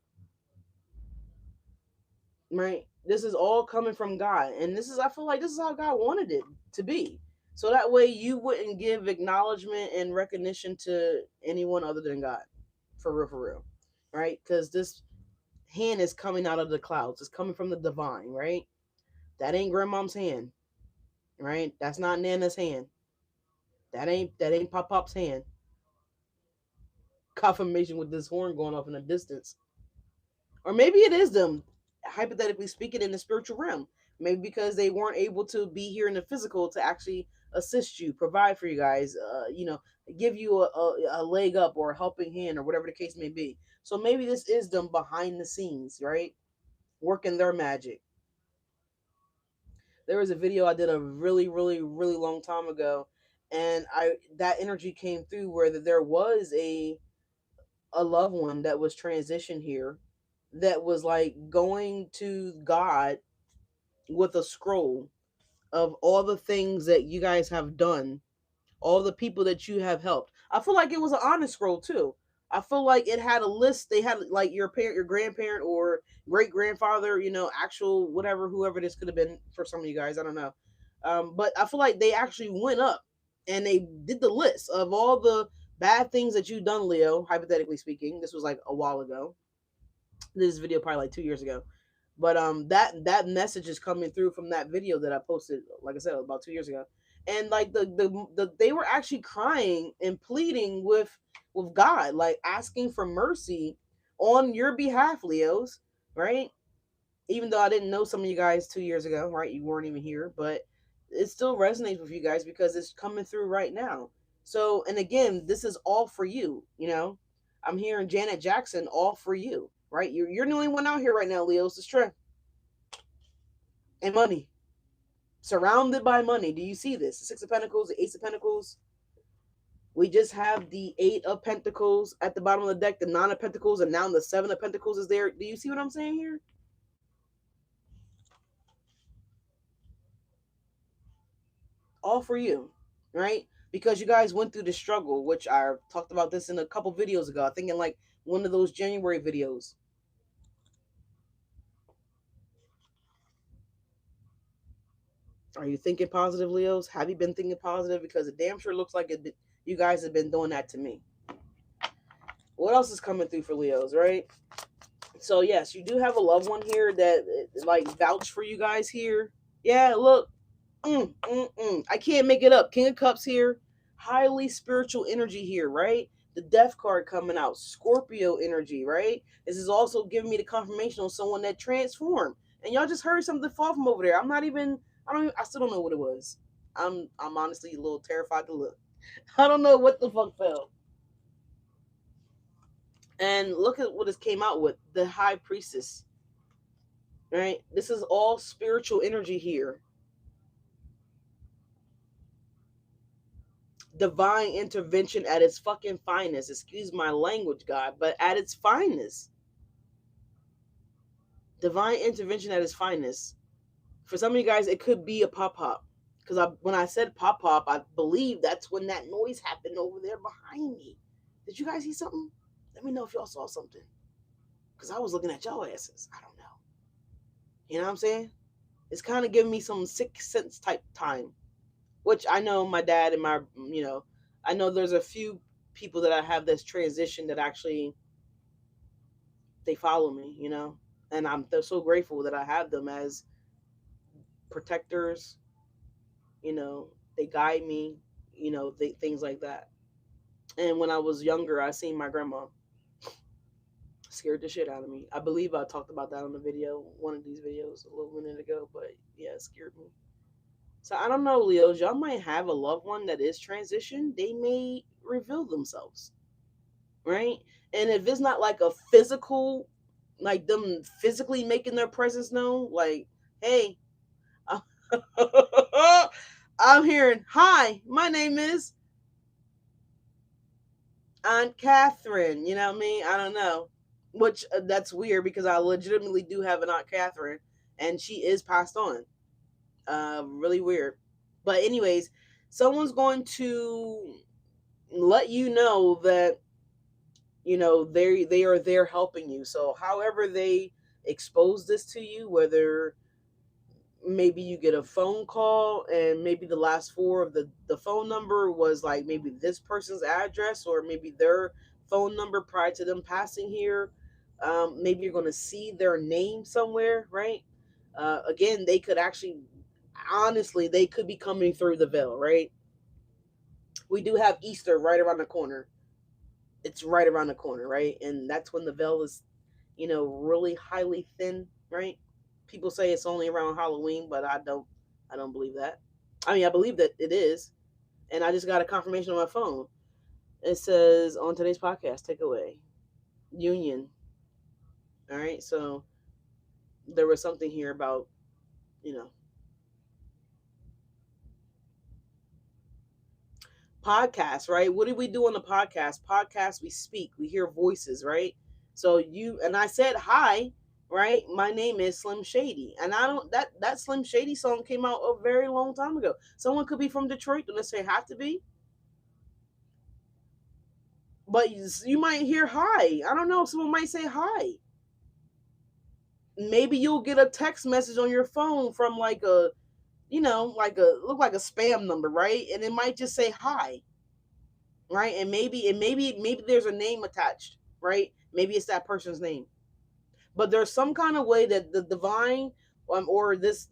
Right? This is all coming from God. And I feel like this is how God wanted it to be. So that way you wouldn't give acknowledgement and recognition to anyone other than God. For real, for real. Right? Because this hand is coming out of the clouds. It's coming from the divine, right? That ain't grandmom's hand, right? That's not Nana's hand. That ain't Pop Pop's hand. Confirmation with this horn going off in the distance. Or maybe it is them, hypothetically speaking, in the spiritual realm. Maybe because they weren't able to be here in the physical to actually assist you, provide for you guys, give you a leg up or a helping hand or whatever the case may be. So maybe this is them behind the scenes, right? Working their magic. There was a video I did a really, really, really long time ago, and that energy came through where there was a loved one that was transitioned here that was like going to God with a scroll of all the things that you guys have done, all the people that you have helped. I feel like it was an honest scroll too. I feel like it had a list. They had like your parent, your grandparent, or great grandfather. Actual whatever, whoever this could have been for some of you guys. I don't know. But I feel like they actually went up and they did the list of all the bad things that you've done, Leo. Hypothetically speaking, this was like a while ago. This video probably like 2 years ago. But that message is coming through from that video that I posted, like I said, about 2 years ago. And like they were actually crying and pleading with God, like asking for mercy on your behalf, Leos, right? Even though I didn't know some of you guys 2 years ago, right? You weren't even here, but it still resonates with you guys because it's coming through right now. So, and again, this is all for you. I'm hearing Janet Jackson, all for you, right? You're the only one out here right now, Leos. The strength and money, surrounded by money. Do you see this? The Six of Pentacles, the Ace of Pentacles. We just have the Eight of Pentacles at the bottom of the deck, the Nine of Pentacles, and now the Seven of Pentacles is there. Do you see what I'm saying here? All for you, right? Because you guys went through the struggle, which I talked about this in a couple videos ago. I think in like one of those January videos. Are you thinking positive, Leos? Have you been thinking positive? Because it damn sure looks like you guys have been doing that to me. What else is coming through for Leos, right? So yes, you do have a loved one here that like vouch for you guys here. Yeah, look, I can't make it up. King of Cups here, highly spiritual energy here, right? The Death card coming out, Scorpio energy, right? This is also giving me the confirmation on someone that transformed. And y'all just heard something fall from over there. I still don't know what it was. I'm honestly a little terrified to look. I don't know what the fuck fell. And look at what it came out with, the High Priestess, right? This is all spiritual energy here. Divine intervention at its fucking finest. Excuse my language, God, but at its finest. Divine intervention at its finest. For some of you guys, it could be a pop pop. Because when I said pop pop, I believe that's when that noise happened over there behind me. Did you guys see something? Let me know if y'all saw something. Because I was looking at y'all asses. I don't know. You know what I'm saying? It's kind of giving me some Sixth Sense type time. Which I know my dad and I know there's a few people that I have this transition that actually they follow me, and they're so grateful that I have them as protectors. They guide me, things like that. And when I was younger, I seen my grandma scared the shit out of me. I believe I talked about that on the video, one of these videos a little minute ago, but yeah, it scared me. So I don't know, Leos. Y'all might have a loved one that is transitioned. They may reveal themselves, right? And if it's not like a physical, like them physically making their presence known, like, hey, I'm hearing, hi, my name is Aunt Catherine. You know what I mean? I don't know. Which that's weird because I legitimately do have an Aunt Catherine, and she is passed on. Really weird. But anyways, someone's going to let you know that they are there helping you. So however they expose this to you, whether maybe you get a phone call and maybe the last four of the phone number was like maybe this person's address or maybe their phone number prior to them passing here. Maybe you're going to see their name somewhere, right? Again, they could actually, honestly, they could be coming through the veil, right? We do have Easter right around the corner. It's right around the corner, right? And that's when the veil is, really highly thin, right? People say it's only around Halloween, but I don't believe that. I mean, I believe that it is, and I just got a confirmation on my phone. It says on today's podcast, takeaway, union. All right, so there was something here about, you know, podcast, right? What do we do on the podcast? Podcast, we speak, we hear voices, right? So you and I said hi, right? My name is Slim Shady, and I don't that Slim Shady song came out a very long time ago. Someone could be from Detroit, don't necessarily have to be, but you might hear hi. I don't know. Someone might say hi. Maybe you'll get a text message on your phone from like a, like a look like a spam number, right? And it might just say hi, right? And maybe there's a name attached, right? Maybe it's that person's name. But there's some kind of way that the divine, or this,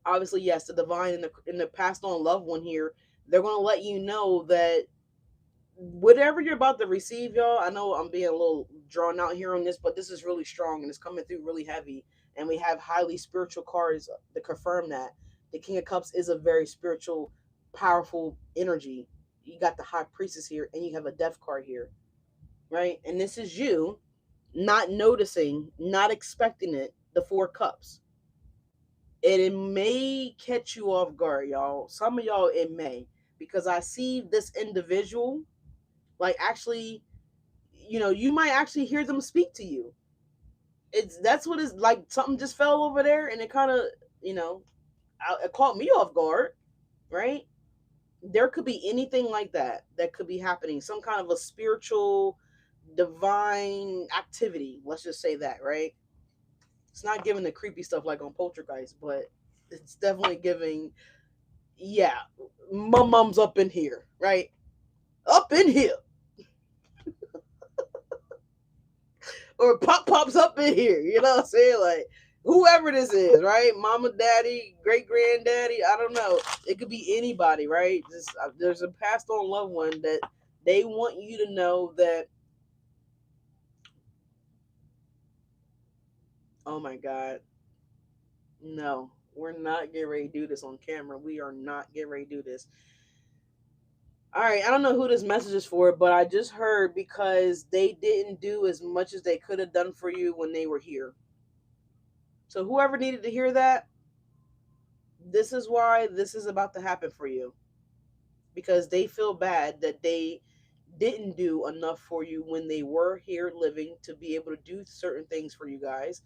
obviously yes, the divine and the passed on loved one here, they're gonna let you know that whatever you're about to receive, y'all. I know I'm being a little drawn out here on this, but this is really strong and it's coming through really heavy. And we have highly spiritual cards to confirm that. The King of Cups is a very spiritual, powerful energy. You got the High Priestess here, and you have a Death card here, right? And this is you not noticing, not expecting it, the Four Cups. And it may catch you off guard, y'all. Some of y'all, it may. Because I see this individual, like, actually, you might actually hear them speak to you. That's what it's like. Something just fell over there, and it kind of, you know, it caught me off guard, right? There could be anything like that could be happening. Some kind of a spiritual, divine activity. Let's just say that, right? It's not giving the creepy stuff like on Poltergeist, but it's definitely giving, yeah, my mom's up in here, right? Up in here. Or Pop's up in here, you know what I'm saying? Like, whoever this is, right? Mama, daddy, great granddaddy, I don't know. It could be anybody, right? Just, there's a passed on loved one that they want you to know that, oh my God, no, we're not getting ready to do this on camera. We are not getting ready to do this. All right, I don't know who this message is for, but I just heard because they didn't do as much as they could have done for you when they were here. So whoever needed to hear that, this is why this is about to happen for you. Because they feel bad that they didn't do enough for you when they were here living to be able to do certain things for you guys.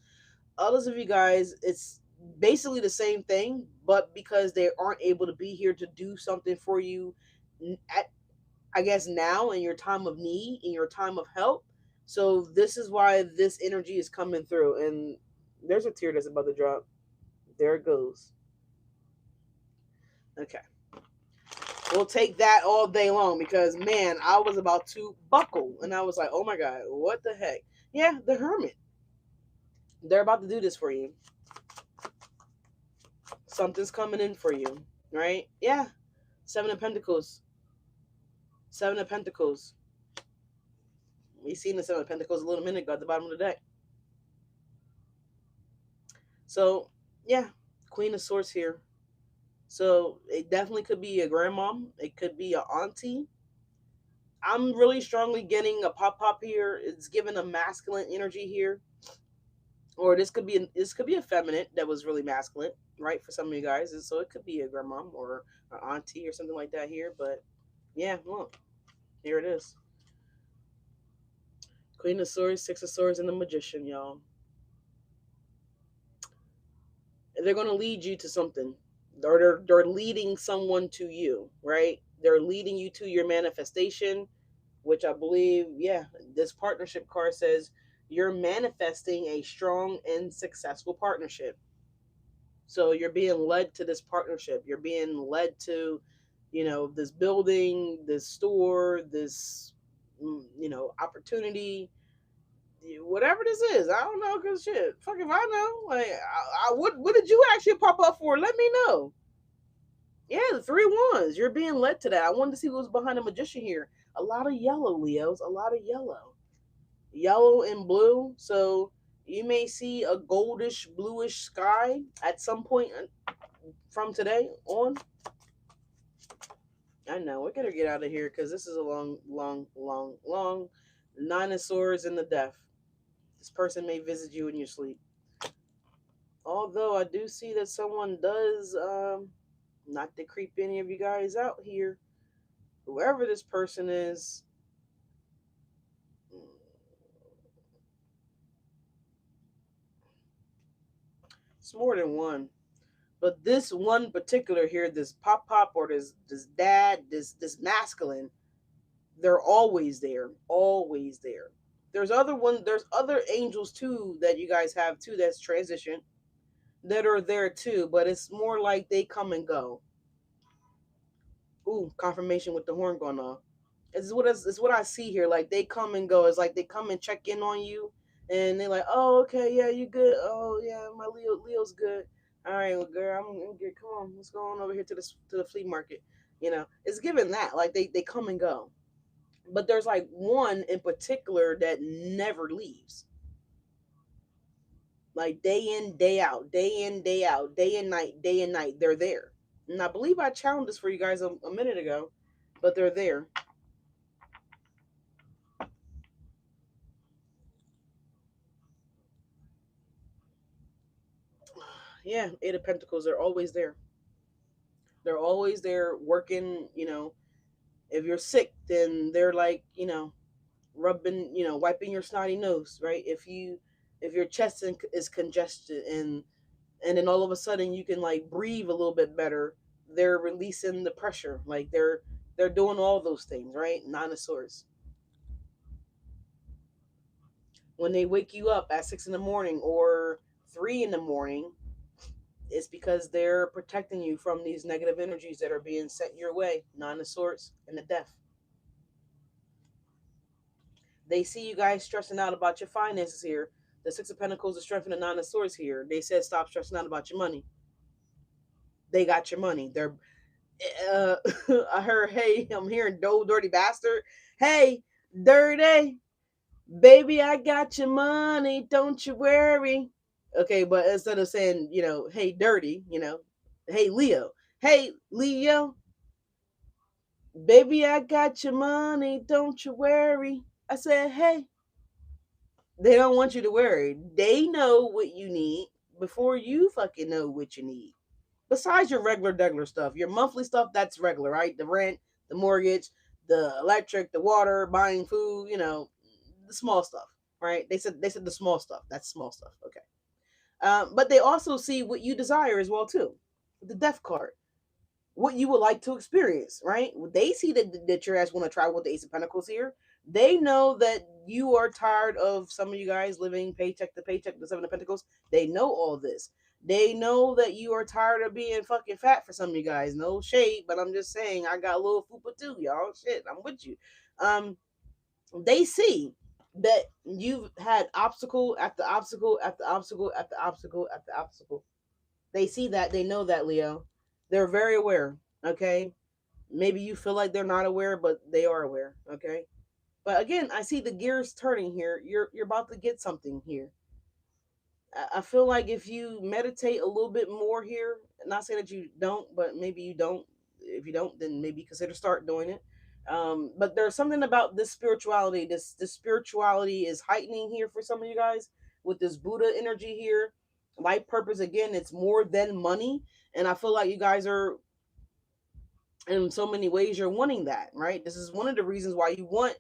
Others of you guys, it's basically the same thing, but because they aren't able to be here to do something for you at, I guess, now in your time of need, in your time of help. So this is why this energy is coming through. And there's a tear that's about to drop. There it goes. Okay. We'll take that all day long because, man, I was about to buckle. And I was like, oh my God, what the heck? Yeah, the Hermit. They're about to do this for you. Something's coming in for you, right? Yeah. Seven of Pentacles. Seven of Pentacles. We seen the Seven of Pentacles a little minute ago at the bottom of the deck. So, yeah, Queen of Swords here. So it definitely could be a grandmom. It could be a auntie. I'm really strongly getting a pop here. It's given a masculine energy here. or this could be a feminine that was really masculine, right? For some of you guys, and so it could be a grandma or an auntie or something like that here. But yeah, well, here it is: Queen of Swords, Six of Swords, and the Magician, y'all. They're going to lead you to something, or they're leading someone to you, right? They're leading you to your manifestation, which I believe, yeah, this partnership card says you're manifesting a strong and successful partnership. So you're being led to this partnership. You're being led to, this building, this store, this, opportunity, whatever this is. I don't know, cause shit, fuck if I know. Like, what did you actually pop up for? Let me know. Yeah, the 3 wands. You're being led to that. I wanted to see what was behind the magician here. A lot of yellow, Leos. A lot of yellow and blue. So you may see a goldish, bluish sky at some point from today on. I know. We gotta get out of here because this is a long, long, long, long Nine of Swords and the Death. This person may visit you in your sleep. Although I do see that someone does, not to creep any of you guys out here, whoever this person is, it's more than one. But this one particular here, this pop or this dad, this masculine, they're always there, always there. There's other angels too that you guys have too that's transition that are there too, but it's more like they come and go. Ooh, confirmation with the horn going off. It's what I see here. Like they come and go. It's like they come and check in on you, and they're like, "Oh, okay, yeah, you good? Oh, yeah, my Leo's good. All right, well, girl, I'm good. Come on, let's go on over here to the flea market. It's given that like they come and go, but there's like one in particular that never leaves. Like day in, day out, day in, day out, day and night. They're there, and I believe I challenged this for you guys a minute ago, but they're there. Yeah, Eight of Pentacles. They're always there. They're always there working. If you're sick, then they're like, rubbing, wiping your snotty nose, right? If your chest is congested and then all of a sudden you can like breathe a little bit better, they're releasing the pressure. Like they're doing all those things, right? Nine of Swords. When they wake you up at 6 in the morning or 3 in the morning, it's because they're protecting you from these negative energies that are being sent your way. Nine of Swords and the Death. They see you guys stressing out about your finances here. The Six of Pentacles, the Strength, and the Nine of Swords here. They said stop stressing out about your money. They got your money. They're. I heard. Hey, I'm hearing dirty bastard. Hey, dirty baby, I got your money. Don't you worry. Okay, but instead of saying, hey, dirty, hey, Leo. Hey, Leo, baby, I got your money. Don't you worry. I said, hey, they don't want you to worry. They know what you need before you fucking know what you need. Besides your regular stuff, your monthly stuff, that's regular, right? The rent, the mortgage, the electric, the water, buying food, the small stuff, right? They said the small stuff. That's small stuff. Okay. But they also see what you desire as well too. The Death card, what you would like to experience, right? They see that your ass want to travel with the Ace of Pentacles here. They know that you are tired of some of you guys living paycheck to paycheck, the Seven of Pentacles. They know all this. They know that you are tired of being fucking fat for some of you guys. No shade, but I'm just saying I got a little fupa too, y'all. Shit, I'm with you. They see that you've had obstacle after obstacle after obstacle after obstacle after obstacle. They see that. They know that, Leo. They're very aware. Okay. Maybe you feel like they're not aware, but they are aware. Okay. But again, I see the gears turning here. You're about to get something here. I feel like if you meditate a little bit more here, not saying that you don't, but maybe you don't. If you don't, then maybe consider start doing it. But there's something about this spirituality. This spirituality is heightening here for some of you guys, with this Buddha energy here. Life purpose, again, it's more than money. And I feel like you guys are, in so many ways, you're wanting that, right? This is one of the reasons why you want,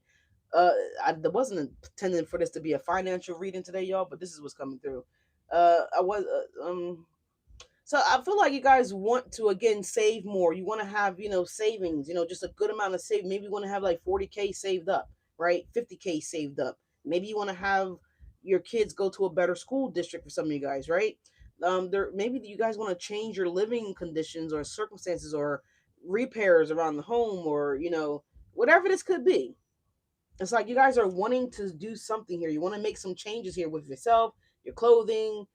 uh I wasn't intending for this to be a financial reading today, y'all, but this is what's coming through. I was So I feel like you guys want to, again, save more. You want to have, savings, just a good amount of saving. Maybe you want to have like 40K saved up, right? 50K saved up. Maybe you want to have your kids go to a better school district for some of you guys, right? There maybe you guys want to change your living conditions or circumstances or repairs around the home, or whatever this could be. It's like you guys are wanting to do something here. You want to make some changes here with yourself, your clothing,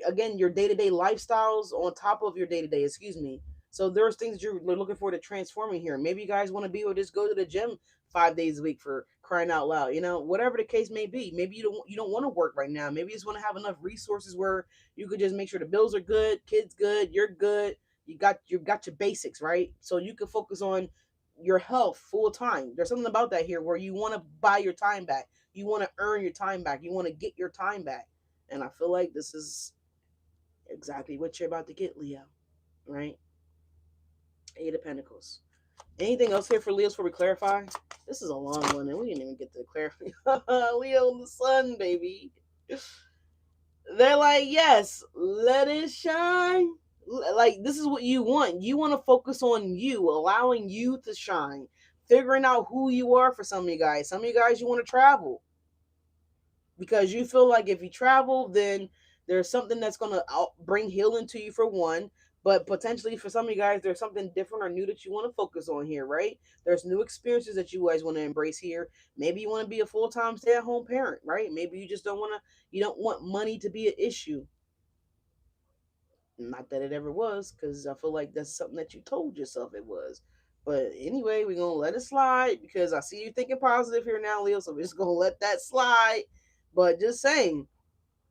again, your day-to-day lifestyles on top of your day-to-day, excuse me. So there's things you're looking forward to transforming here. Maybe you guys want to be able to just go to the gym 5 days a week, for crying out loud, whatever the case may be. Maybe you don't want to work right now. Maybe you just want to have enough resources where you could just make sure the bills are good, kids good, you're good, you got your basics, right? So you can focus on your health full time. There's something about that here where you want to buy your time back, you want to earn your time back, you want to get your time back. And I feel like this is exactly what you're about to get, Leo, right? Eight of Pentacles. Anything else here for Leos before we clarify? This is a long one, and we didn't even get to clarify. Leo and the sun, baby. They're like, yes, let it shine. Like, this is what you want. You want to focus on you, allowing you to shine, figuring out who you are for some of you guys. Some of you guys, you want to travel because you feel like if you travel, then there's something that's going to bring healing to you, for one. But potentially for some of you guys, there's something different or new that you want to focus on here, right? There's new experiences that you guys want to embrace here. Maybe you want to be a full-time stay-at-home parent, right? Maybe you just you don't want money to be an issue. Not that it ever was, because I feel like that's something that you told yourself it was. But anyway, we're going to let it slide because I see you thinking positive here now, Leo. So we're just going to let that slide. But just saying.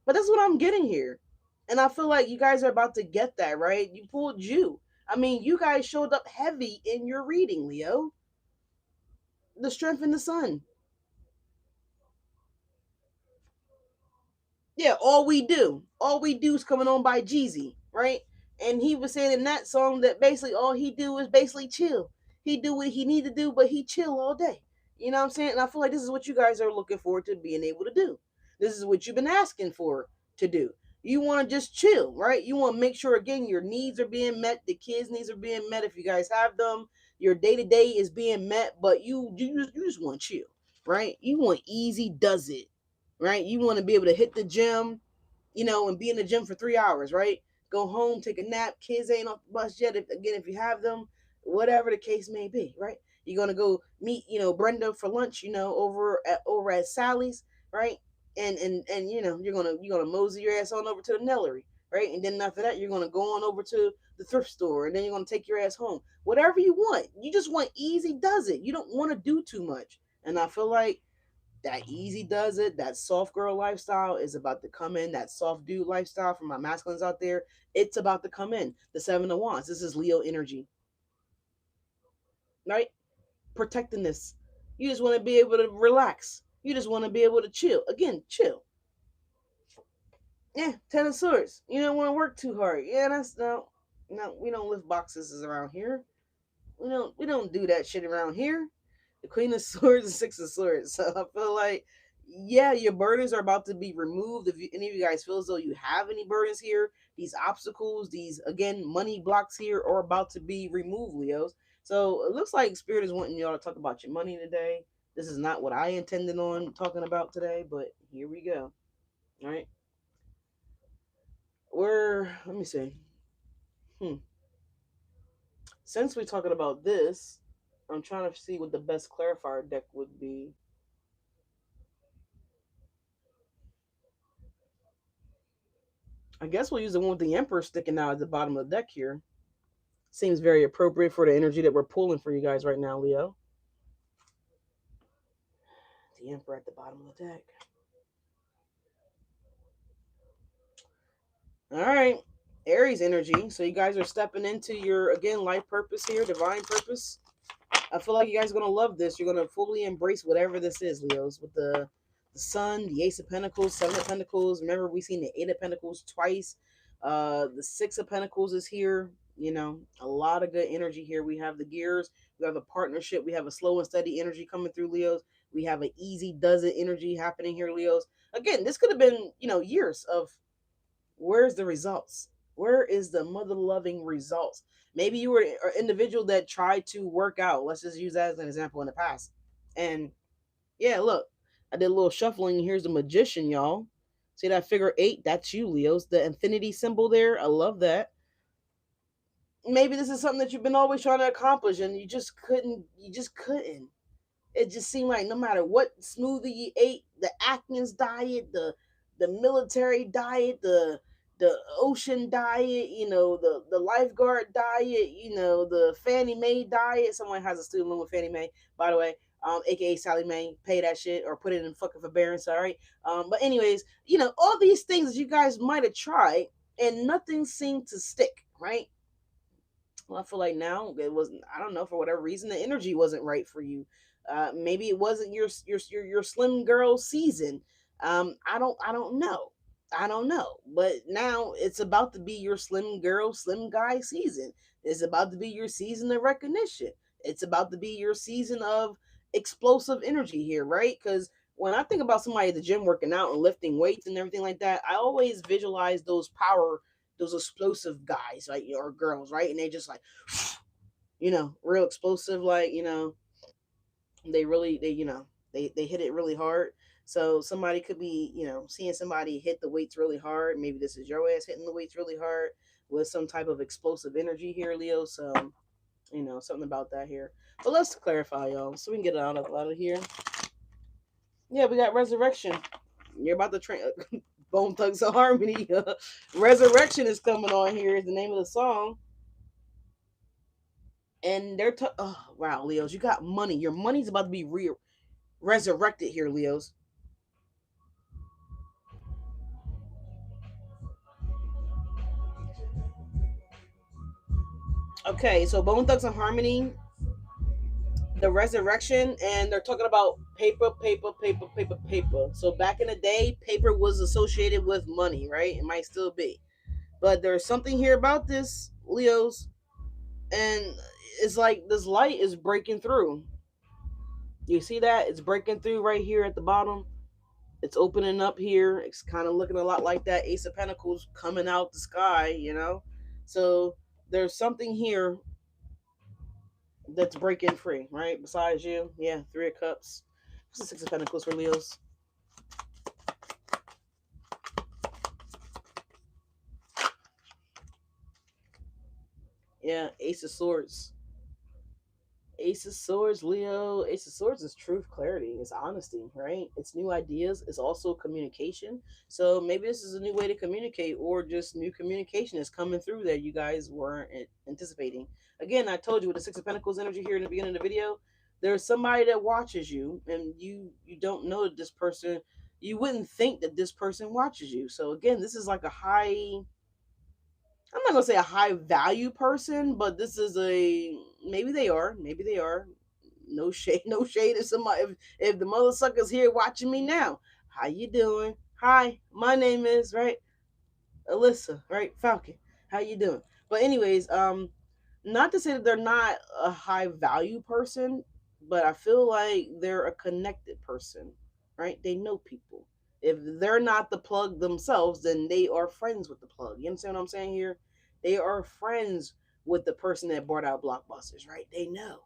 But that's what I'm getting here. And I feel like you guys are about to get that, right? You pulled you. I mean, you guys showed up heavy in your reading, Leo. The strength in the sun. Yeah, all we do is coming on by Jeezy, right? And he was saying in that song that basically all he do is basically chill. He do what he need to do, but he chill all day. You know what I'm saying? And I feel like this is what you guys are looking forward to being able to do. This is what you've been asking for to do. You want to just chill, right? You want to make sure, again, your needs are being met, the kids' needs are being met if you guys have them. Your day to day is being met, but you just want to chill, right? You want easy does it, right? You want to be able to hit the gym, and be in the gym for 3 hours, right? Go home, take a nap. Kids ain't off the bus yet. If you have them, whatever the case may be, right? You're gonna go meet, Brenda for lunch, over at Sally's, right? And you're gonna mosey your ass on over to the Nellery, right? And then after that, you're gonna go on over to the thrift store, and then you're gonna take your ass home. Whatever you want, you just want easy does it. You don't want to do too much, and I feel like that easy does it, that soft girl lifestyle is about to come in. That soft dude lifestyle for my masculines out there, it's about to come in. The Seven of Wands, this is Leo energy, right? Protecting this. You just want to be able to relax. You just want to be able to chill. Again, chill. Yeah, Ten of Swords. You don't want to work too hard. Yeah, that's no. We don't lift boxes around here. We don't do that shit around here. The Queen of Swords and Six of Swords. So I feel like, yeah, your burdens are about to be removed. If any of you guys feel as though you have any burdens here, these obstacles, these, again, money blocks here are about to be removed, Leos. So it looks like Spirit is wanting y'all to talk about your money today. This is not what I intended on talking about today, but here we go. All right. Let me see. Since we're talking about this, I'm trying to see what the best clarifier deck would be. I guess we'll use the one with the Emperor sticking out at the bottom of the deck here. Seems very appropriate for the energy that we're pulling for you guys right now, Leo. The Emperor at the bottom of the deck. All right. Aries energy. So you guys are stepping into your, again, life purpose here, divine purpose. I feel like you guys are going to love this. You're going to fully embrace whatever this is, Leos, with the the Sun, the Ace of Pentacles, Seven of Pentacles. Remember, we seen the Eight of Pentacles twice. The Six of Pentacles is here. You know, a lot of good energy here. We have the gears. We have a partnership. We have a slow and steady energy coming through, Leos. We have an easy does it energy happening here, Leos. Again, this could have been, years of where's the results? Where is the mother loving results? Maybe you were an individual that tried to work out. Let's just use that as an example in the past. And yeah, look, I did a little shuffling. Here's the magician, y'all. See that figure eight? That's you, Leos. The infinity symbol there. I love that. Maybe this is something that you've been always trying to accomplish and you just couldn't. You just couldn't. It just seemed like no matter what smoothie you ate, the Atkins diet, the military diet, the ocean diet, the lifeguard diet, the Fannie Mae diet. Someone has a student loan with Fannie Mae, by the way, aka Sally Mae. Pay that shit or put it in fucking forbearance, all right? But anyways, all these things that you guys might have tried and nothing seemed to stick, right? Well, I feel like now it wasn't. I don't know, for whatever reason the energy wasn't right for you. Maybe it wasn't your slim girl season. I don't know. I don't know. But now it's about to be your slim girl, slim guy season. It's about to be your season of recognition. It's about to be your season of explosive energy here, right? Because when I think about somebody at the gym working out and lifting weights and everything like that, I always visualize those explosive guys, like, or girls, right? And they just like, real explosive, like, they really, they hit it really hard. So somebody could be, seeing somebody hit the weights really hard. Maybe this is your ass hitting the weights really hard with some type of explosive energy here, Leo. So, something about that here. But let's clarify, y'all, so we can get it out of here. Yeah, we got resurrection. You're about to train. Bone Thugs of Harmony. Resurrection is coming on here. Is the name of the song. And oh wow, Leos, you got money. Your money's about to be resurrected here, Leos. Okay, so Bone Thugs and Harmony, the resurrection, and they're talking about paper, paper, paper, paper, paper. So back in the day, paper was associated with money, right? It might still be, but there's something here about this, Leos, and it's like this light is breaking through. You see that? It's breaking through right here at the bottom. It's opening up here. It's kind of looking a lot like that Ace of Pentacles coming out the sky. So there's something here that's breaking free, right? Besides you, yeah, Three of Cups. What's the Six of Pentacles for Leos? Yeah, Ace of Swords. Ace of Swords, Leo. Ace of Swords is truth, clarity, it's honesty, right? It's new ideas. It's also communication. So maybe this is a new way to communicate, or just new communication is coming through that you guys weren't anticipating. Again, I told you with the Six of Pentacles energy here in the beginning of the video, there's somebody that watches you, and you don't know that this person. You wouldn't think that this person watches you. So again, this is like a high. I'm not gonna say a high value person, but this is a maybe they are. Maybe they are. No shade, no shade. If somebody, if the mother suckers here watching me now, how you doing? Hi, my name is right, Alyssa, right, Falcon. How you doing? But anyways, not to say that they're not a high value person, but I feel like they're a connected person, right? They know people. If they're not the plug themselves, then they are friends with the plug. You understand what I'm saying here? They are friends with the person that bought out Blockbusters, right? They know.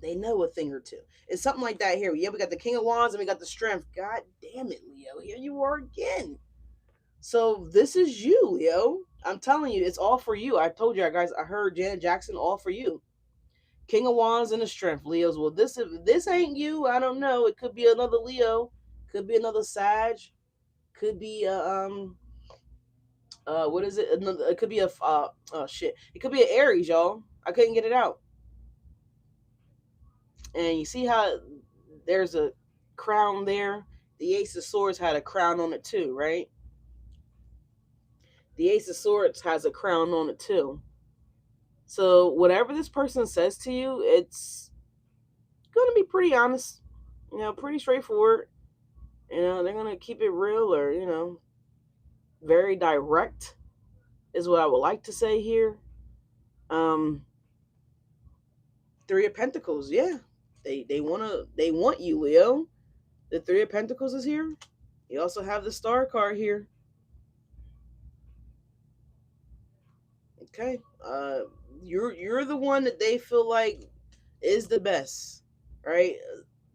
They know a thing or two. It's something like that here. Yeah, we got the King of Wands and we got the Strength. God damn it, Leo. Here you are again. So this is you, Leo. I'm telling you, it's all for you. I told you guys, I heard Janet Jackson, all for you. King of Wands and the Strength, Leos. Well, this ain't you. I don't know. It could be another Leo. Could be another Sag. Could be what is it? Another, it could be a oh shit. It could be an Aries, y'all. I couldn't get it out. And you see how there's a crown there? The Ace of Swords had a crown on it too, right? The Ace of Swords has a crown on it too. So whatever this person says to you, it's gonna be pretty honest, pretty straightforward. They're gonna keep it real, or very direct is what I would like to say here. Um, Three of Pentacles, yeah, they want you, Leo. The Three of Pentacles is here. You also have the Star card here. Okay, you're the one that they feel like is the best, right?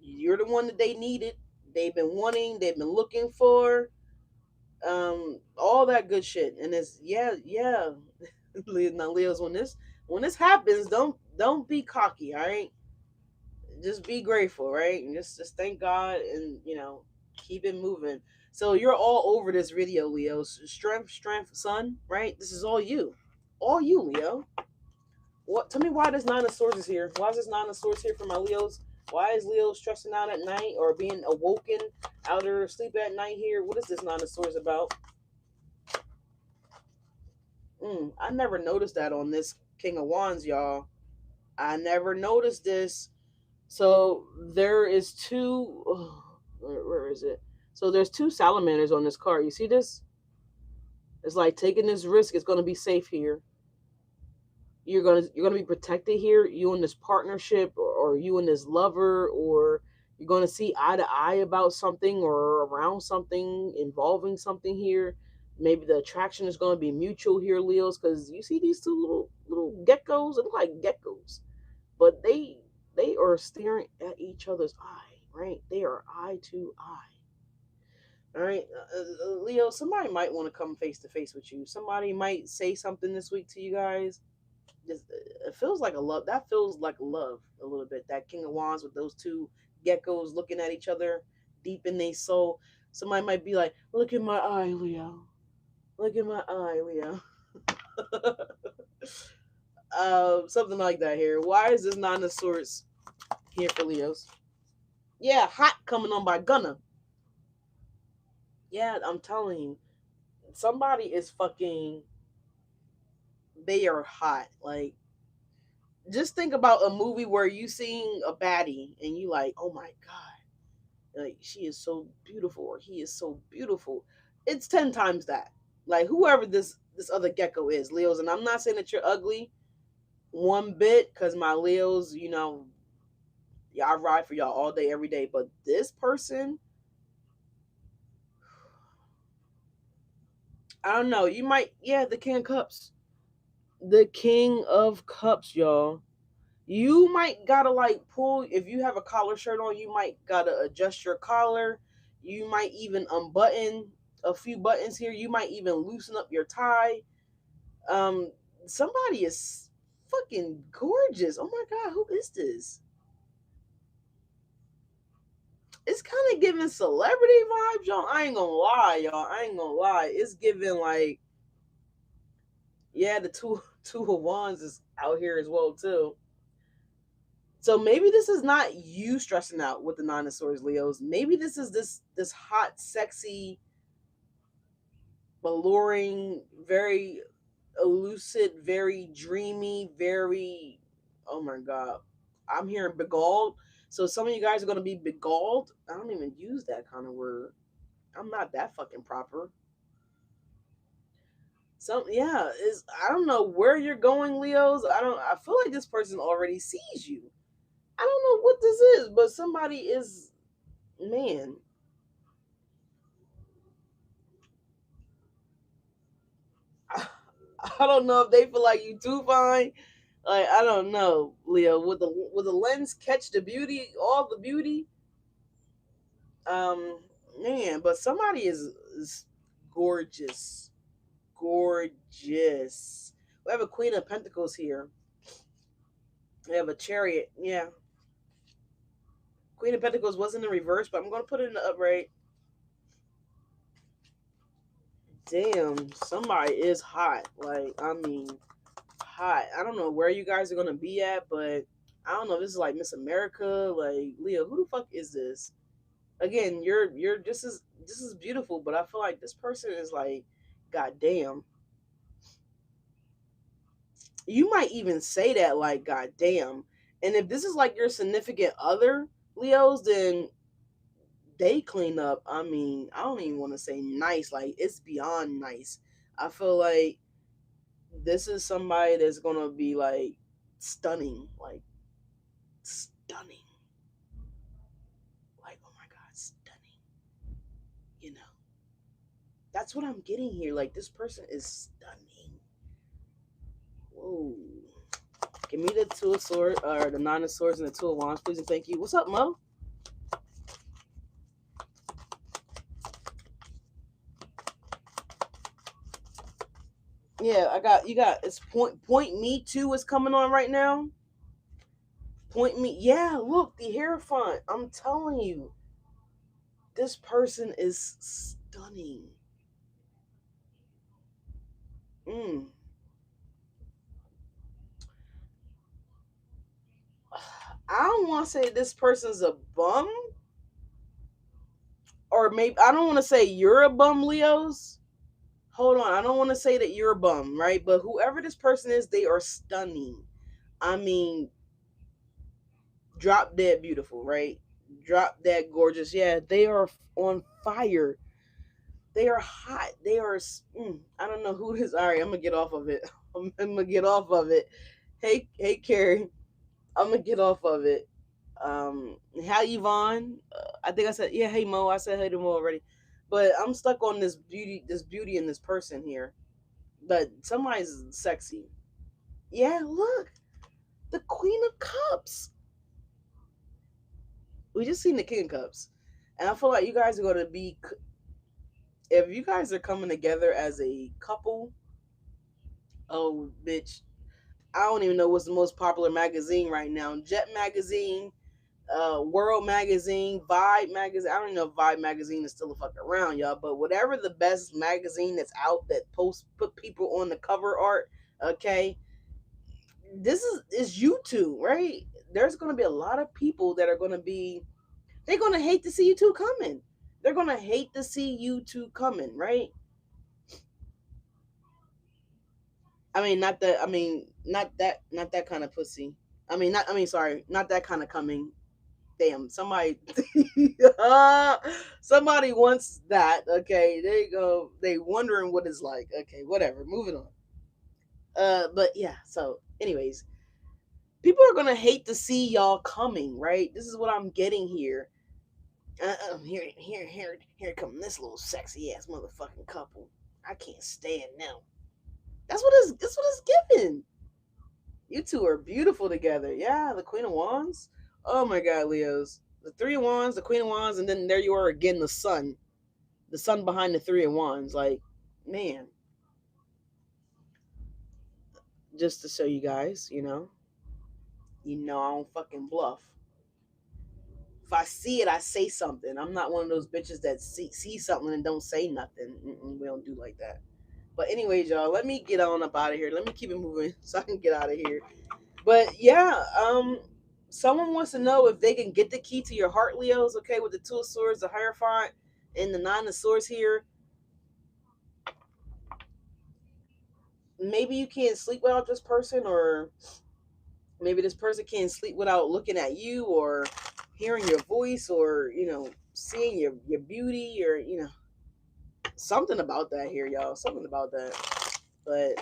You're the one that they needed. They've been wanting. They've been looking for. All that good shit. And it's yeah. Now, Leo's, when this happens, don't be cocky. All right, just be grateful, right? And just thank God, and keep it moving. So you're all over this video, Leo. Strength, son. Right? This is all you, Leo. What? Tell me why this Nine of Swords is here. Why is this Nine of Swords here for my Leos? Why is Leo stressing out at night or being awoken out of sleep at night here? What is this Nine of Swords about? I never noticed that on this King of Wands, y'all. I never noticed this. So there is two. Where is it? So there's two salamanders on this card. You see this? It's like taking this risk. It's going to be safe here. You're gonna be protected here. You and this partnership, or you and this lover, or you're gonna see eye to eye about something or around something involving something here. Maybe the attraction is gonna be mutual here, Leos, because you see these two little geckos. They look like geckos, but they are staring at each other's eye. Right? They are eye to eye. All right, Leo. Somebody might want to come face to face with you. Somebody might say something this week to you guys. It feels like a love. That feels like love a little bit. That King of Wands with those two geckos looking at each other deep in their soul. Somebody might be like, "Look in my eye, Leo. Look in my eye, Leo." Something like that here. Why is this Nine of Swords here for Leos? Yeah, hot coming on by Gunna. Yeah, I'm telling you, somebody is fucking. They are hot. Like, just think about a movie where you seeing a baddie and you like, oh my god, like she is so beautiful or he is so beautiful. It's 10 times that. Like, whoever this other gecko is, Leos, and I'm not saying that you're ugly one bit, because my Leos, yeah, I ride for y'all all day, every day. But this person, I don't know. You might, yeah, the King of Cups, the King of Cups, y'all. You might gotta like pull, if you have a collar shirt on, you might gotta adjust your collar. You might even unbutton a few buttons here. You might even loosen up your tie. Um, Somebody is fucking gorgeous. Oh my god, who is this? It's kind of giving celebrity vibes, y'all. I ain't gonna lie, y'all. I ain't gonna lie. It's giving like, yeah, the two of wands is out here as well too. So maybe this is not you stressing out with the Nine of Swords, Leos. Maybe this is this hot, sexy, alluring, very elusive, very dreamy, very, oh my god. I'm hearing beguiled. So some of you guys are gonna be beguiled. I don't even use that kind of word. I'm not that fucking proper. Yeah, is, I don't know where you're going, Leos. I feel like this person already sees you. I don't know what this is, but somebody is, man. I don't know if they feel like you too fine. Like, I don't know, Leo. Would the lens catch the beauty, all the beauty? Um, Man, but somebody is gorgeous, gorgeous. We have a Queen of Pentacles here. We have a Chariot. Yeah, Queen of Pentacles was in the reverse, but I'm gonna put it in the upright. Damn, somebody is hot. Like, I mean, hot. I don't know where you guys are gonna be at, but I don't know. This is like Miss America. Like, Leo, who the fuck is this? Again, you're just as beautiful, but I feel like this person is like, goddamn. You might even say that, like, goddamn. And if this is like your significant other, Leos, then they clean up. I mean, I don't even want to say nice. Like, it's beyond nice. I feel like this is somebody that's gonna be like stunning, like stunning, like oh my god, stunning. You know, that's what I'm getting here. Like this person is stunning. Whoa. Give me the two of swords or the nine of swords and the two of wands, please and thank you. What's up, Mo? Yeah, I got you. Got it's point me to is coming on right now. Point me. Yeah, look the Hierophant. I'm telling you, this person is stunning. Mm. I don't want to say this person's a bum, or maybe I don't want to say you're a bum, Leos. Hold on, I don't want to say that you're a bum, right? But whoever this person is, they are stunning. I mean, drop dead beautiful, right? Drop dead gorgeous. Yeah, they are on fire. They are hot. They are. I don't know who this. All right, I'm gonna get off of it. I'm gonna get off of it. Hey, Carrie. I'm gonna get off of it. How Yvonne? I think I said yeah. Hey Mo, I said hey to Mo already, but I'm stuck on this beauty in this person here. But somebody's sexy. Yeah, look, the Queen of Cups. We just seen the King of Cups, and I feel like you guys are gonna be. If you guys are coming together as a couple, oh bitch, I don't even know what's the most popular magazine right now. Jet magazine, World magazine, Vibe magazine. I don't even know if Vibe magazine is still a fuck around, y'all. But whatever the best magazine that's out that put people on the cover art, okay. This is YouTube, right? There's gonna be a lot of people that are gonna be. They're gonna hate to see you two coming. They're gonna hate to see you two coming, right? I mean, not that. I mean, not that. Not that kind of pussy. I mean, not. I mean, sorry, not that kind of coming. Damn, somebody, somebody wants that. Okay, there you go. They wondering what it's like. Okay, whatever. Moving on. But yeah. So, anyways, people are gonna hate to see y'all coming, right? This is what I'm getting here. Here come this little sexy ass motherfucking couple. I can't stand them. That's what it's giving. You two are beautiful together. Yeah, the Queen of Wands. Oh my God, Leos. The Three of Wands, the Queen of Wands, and then there you are again, the Sun. The Sun behind the Three of Wands. Like, man, just to show you guys, I don't fucking bluff. If I see it, I say something. I'm not one of those bitches that see something and don't say nothing. We don't do like that. But anyways, y'all, let me get on up out of here. Let me keep it moving so I can get out of here. But yeah, someone wants to know if they can get the key to your heart, Leos. Okay, with the Two of Swords, the Hierophant, and the Nine of Swords here. Maybe you can't sleep without this person, or maybe this person can't sleep without looking at you, or hearing your voice, or seeing your beauty, or something about that here, y'all. Something about that. But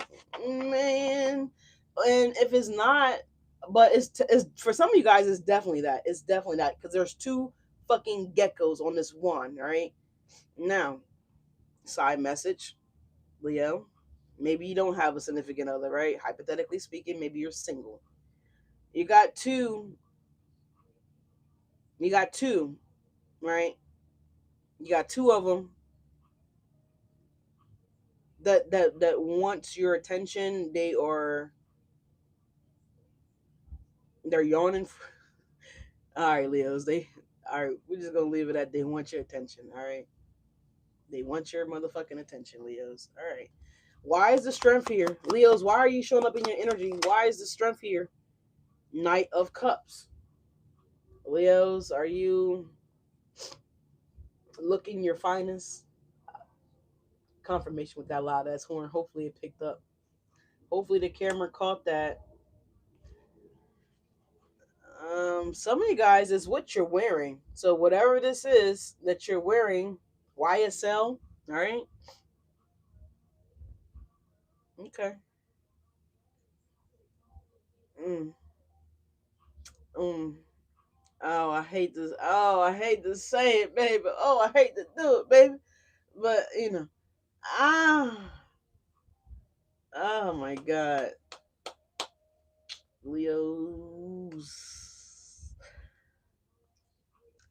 man, and if it's not, but it's for some of you guys, it's definitely that. It's definitely that because there's two fucking geckos on this one. All right, now side message, Leo. Maybe you don't have a significant other, right? Hypothetically speaking, maybe you're single. You got two. You got two, right? You got two of them that wants your attention. They're yawning. All right, Leos. All right. We're just gonna leave it at they want your attention. All right. They want your motherfucking attention, Leos. All right. Why is the strength here, Leos? Why are you showing up in your energy? Why is the strength here? Knight of Cups. Leos, are you looking your finest? Confirmation with that loud ass horn. Hopefully it picked up. Hopefully the camera caught that. Some of you guys is what you're wearing. So whatever this is that you're wearing, YSL, all right? Okay. Mm, mm. Oh, I hate this. Oh, I hate to say it, baby. Oh, I hate to do it, baby. But ah, oh my God, Leo's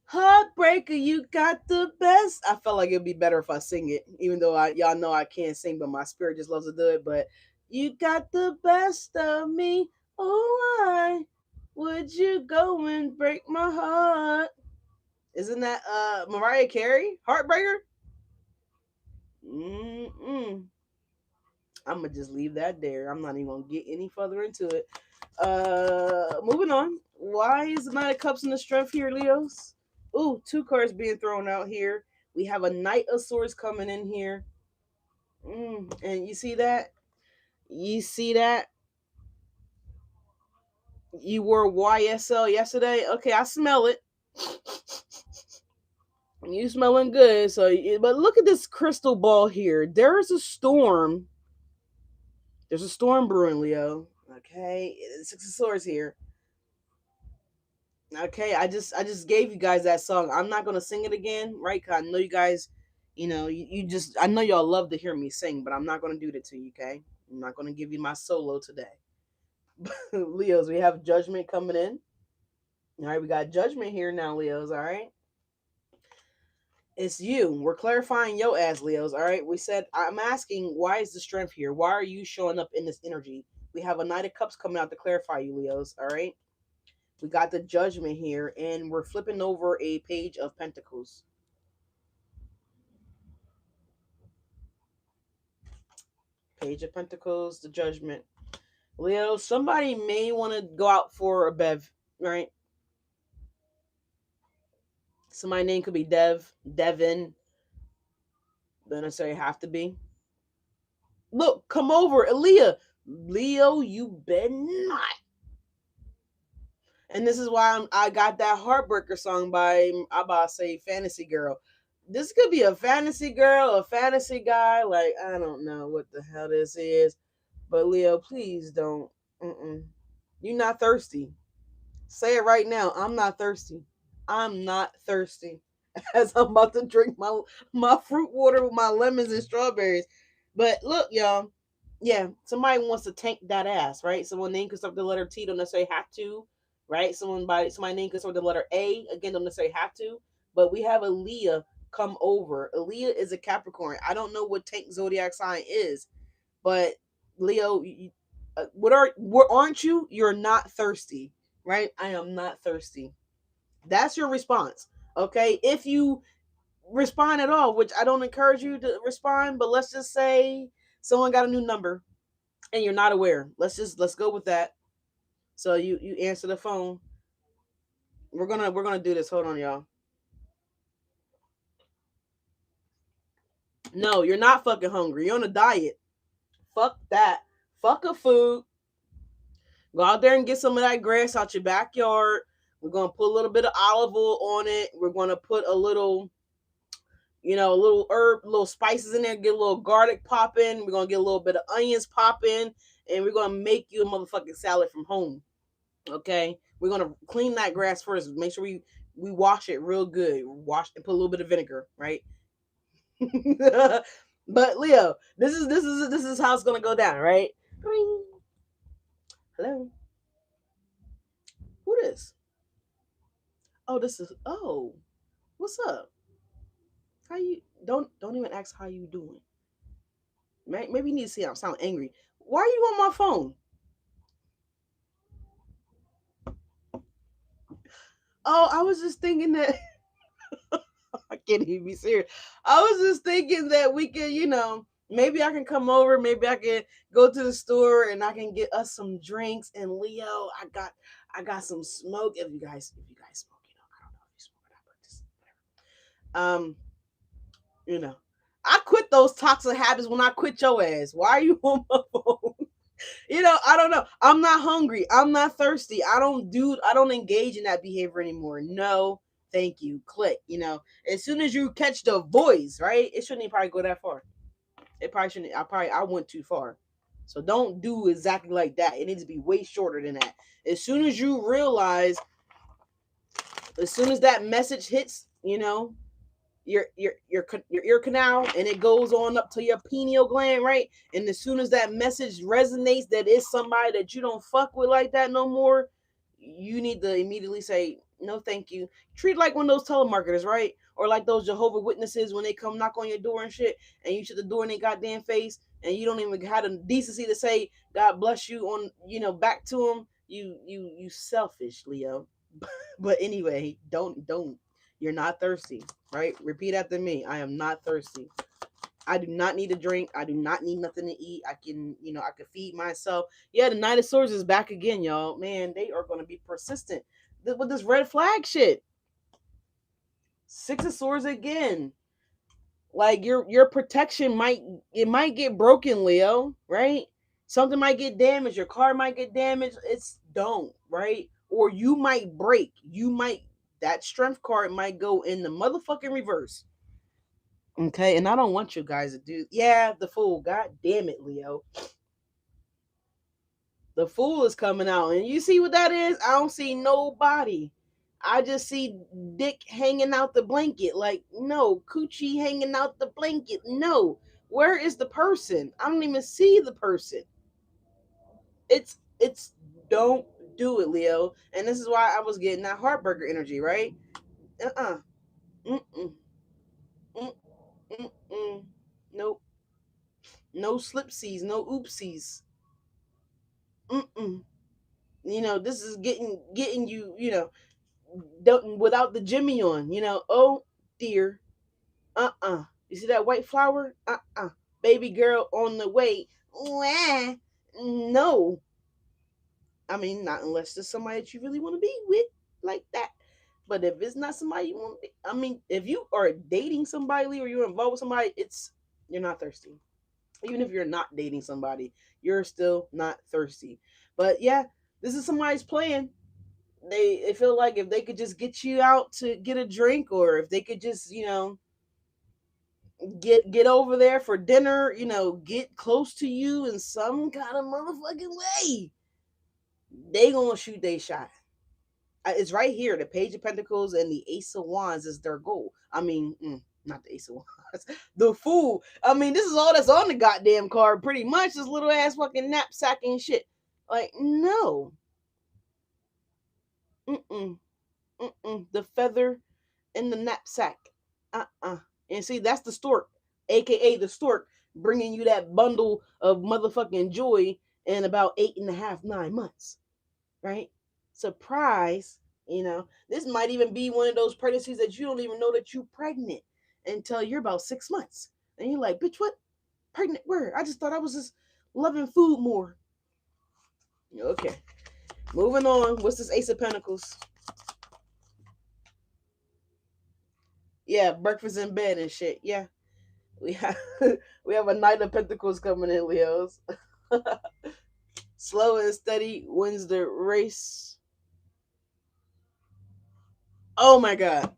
heartbreaker. You got the best. I felt like it'd be better if I sing it, even though y'all know I can't sing, but my spirit just loves to do it. But you got the best of me. Oh, why would you go and break my heart? Isn't that Mariah Carey? Heartbreaker? Mm-mm. I'm gonna just leave that there. I'm not even gonna get any further into it. Moving on. Why is the Knight of Cups in the strength here, Leos? Ooh, two cards being thrown out here. We have a Knight of Swords coming in here. And you see that? You see that? You wore YSL yesterday. Okay, I smell it. You smelling good. But look at this crystal ball here. There's a storm. There's a storm brewing, Leo. Okay, Six of Swords here. Okay, I just gave you guys that song. I'm not gonna sing it again, right? Cause I know you guys, you just I know y'all love to hear me sing, but I'm not gonna do that to you. Okay, I'm not gonna give you my solo today. Leos, we have Judgment coming in. All right, we got Judgment here now, Leos. All right, it's you. We're clarifying your ass, Leos. All right, we said I'm asking why is the strength here? Why are you showing up in this energy? We have a Knight of Cups coming out to clarify you, Leos. All right. We got the Judgment here, and we're flipping over a Page of Pentacles. Page of Pentacles, the Judgment. Leo, somebody may want to go out for a bev, right? Somebody's name could be Devin. Don't necessarily have to be. Look, come over, Aaliyah. Leo, you bet not. And this is why I got that Heartbreaker song by, I'm about to say, Fantasy Girl. This could be a fantasy girl, a fantasy guy. Like, I don't know what the hell this is. But Leo, please don't. Mm-mm. You're not thirsty. Say it right now. I'm not thirsty. I'm not thirsty. As I'm about to drink my fruit water with my lemons and strawberries. But look, y'all. Yeah, somebody wants to tank that ass, right? Someone name could start with the letter T, don't necessarily have to, right? Somebody name could start with the letter A, again, don't necessarily have to. But we have Aaliyah come over. Aaliyah is a Capricorn. I don't know what tank zodiac sign is, but Leo, aren't you? You're not thirsty, right? I am not thirsty. That's your response. Okay, if you respond at all, which I don't encourage you to respond, but let's just say someone got a new number and you're not aware. Let's go with that. So you answer the phone. We're gonna do this. Hold on, y'all. No, you're not fucking hungry. You're on a diet. Fuck that. Fuck a food. Go out there and get some of that grass out your backyard. We're gonna put a little bit of olive oil on it. We're gonna put a little, a little herb, little spices in there. Get a little garlic popping. We're gonna get a little bit of onions popping, and we're gonna make you a motherfucking salad from home. Okay, we're gonna clean that grass first. Make sure we wash it real good. Wash and put a little bit of vinegar, right? But Leo, this is how it's gonna go down, right? Ring. Hello. Who this? Oh, this is. Oh, what's up? How you? Don't even ask how you doing. Maybe you need to see I sound angry. Why are you on my phone? Oh, I was just thinking that. I can't even be serious. I was just thinking that we could, maybe I can come over. Maybe I can go to the store and I can get us some drinks. And Leo, I got some smoke. If you guys smoke, I don't know if you smoke or not, but just whatever. You know, I quit those toxic habits when I quit your ass. Why are you on my phone? I don't know. I'm not hungry. I'm not thirsty. I don't engage in that behavior anymore. No, thank you. Click. As soon as you catch the voice, right? It shouldn't even probably go that far. It probably shouldn't. I went too far. So don't do exactly like that. It needs to be way shorter than that. As soon as you realize, as soon as that message hits, your ear canal, and it goes on up to your pineal gland, right? And as soon as that message resonates that it's somebody that you don't fuck with like that no more, you need to immediately say no thank you. Treat like one of those telemarketers, right? Or like those Jehovah Witnesses when they come knock on your door and shit, and you shut the door in their goddamn face, and you don't even have the decency to say God bless you on back to them. You selfish, Leo. But anyway, don't. You're not thirsty, right? Repeat after me. I am not thirsty. I do not need a drink. I do not need nothing to eat. I can feed myself. Yeah, the Knight of Swords is back again, y'all. Man, they are going to be persistent with this red flag shit. Six of Swords again. Like your protection might get broken, Leo, right? Something might get damaged. Your car might get damaged. It's don't, right? Or you might break. That strength card might go in the motherfucking reverse. Okay, and I don't want you guys to do. Yeah, the Fool. God damn it, Leo. The Fool is coming out, and you see what that is? I don't see nobody. I just see dick hanging out the blanket. Like, no, coochie hanging out the blanket. No. Where is the person? I don't even see the person. It's don't do it, Leo. And this is why I was getting that heartburger energy, right? Uh-uh. Mm-mm. Mm-mm. Nope. No slipsies, no oopsies. Mm-mm. This is getting you, don't without the Jimmy on, oh dear. You see that white flower? Baby girl on the way. Wah. No. I mean, not unless there's somebody that you really want to be with like that. But if it's not somebody you want to be, I mean, if you are dating somebody or you're involved with somebody, you're not thirsty. Even if you're not dating somebody, you're still not thirsty. But yeah, this is somebody's plan. They feel like if they could just get you out to get a drink, or if they could just get over there for dinner, get close to you in some kind of motherfucking way, they gonna shoot they shot. It's right here. The Page of Pentacles and the Ace of Wands is their goal. I mean, not the Ace of Wands. The Fool. I mean, this is all that's on the goddamn card, pretty much. This little ass fucking knapsack and shit. Like, no. Mm-mm. Mm-mm. The feather in the knapsack. And see, that's the stork, aka the stork, bringing you that bundle of motherfucking joy in about 8.5, 9 months, right? Surprise. This might even be one of those pregnancies that you don't even know that you're pregnant until you're about 6 months. And you're like, bitch, what? Pregnant? Where? I just thought I was just loving food more. Okay. Moving on. What's this Ace of Pentacles? Yeah, breakfast in bed and shit. Yeah. We have we have a Knight of Pentacles coming in, Leos. Slow and steady wins the race. Oh my god.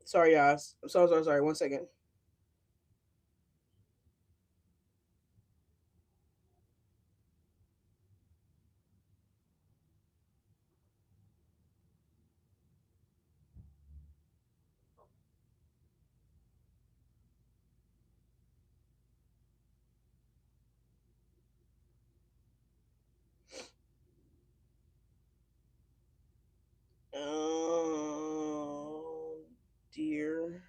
Sorry, guys. I'm sorry. 1 second. Oh dear.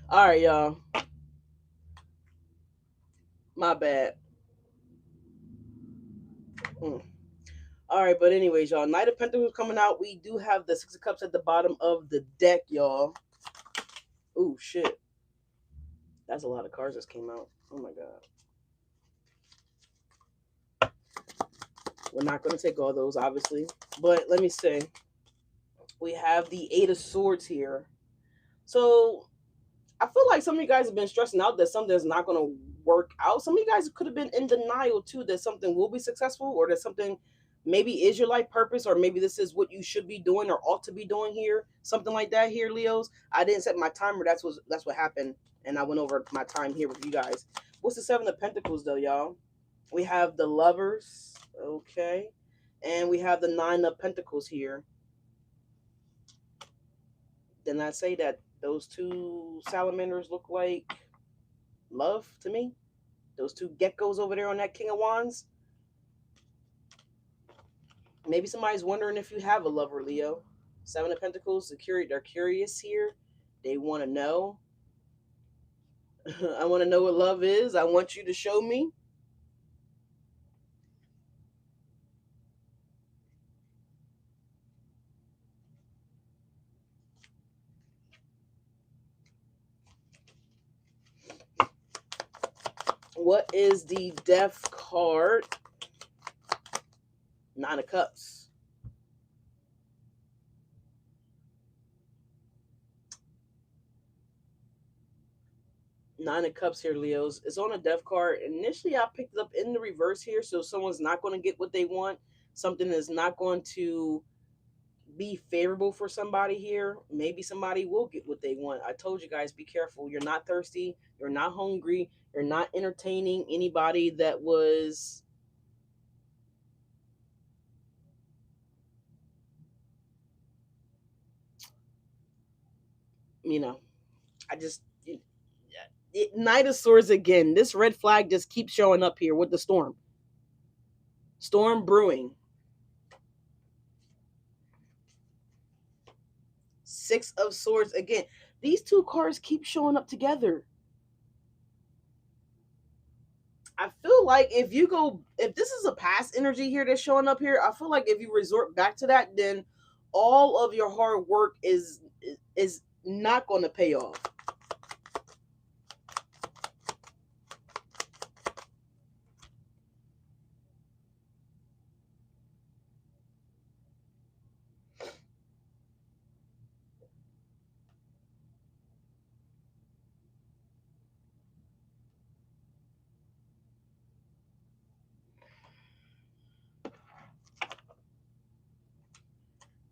All right, y'all. My bad. Mm. All right, but anyways, y'all. Knight of Pentacles coming out. We do have the Six of Cups at the bottom of the deck, y'all. Ooh, shit. That's a lot of cards that came out. Oh my god. We're not going to take all those, obviously. But let me say, we have the Eight of Swords here. So I feel like some of you guys have been stressing out that something's not going to work out. Some of you guys could have been in denial too that something will be successful, or that something maybe is your life purpose, or maybe this is what you should be doing or ought to be doing here. Something like that here, Leos. I didn't set my timer. That's what happened, and I went over my time here with you guys. What's the Seven of Pentacles though, y'all? We have the Lovers, okay, and we have the Nine of Pentacles here. Then I say that those two salamanders look like love to me. Those two geckos over there on that King of Wands. Maybe somebody's wondering if you have a lover, Leo. Seven of Pentacles, they're curious here. They want to know. I want to know what love is. I want you to show me. What is the Death card? Nine of Cups. Nine of Cups here, Leos. It's on a Death card. Initially, I picked it up in the reverse here, so someone's not going to get what they want. Something is not going to be favorable for somebody here. Maybe somebody will get what they want. I told you guys, be careful. You're not thirsty. You're not hungry. You're not entertaining anybody that was, you know, I just, Knight of Swords again. This red flag just keeps showing up here with the storm. Storm brewing. Six of Swords again. These two cards keep showing up together. I feel like if this is a past energy here that's showing up here, I feel like if you resort back to that, then all of your hard work is not going to pay off.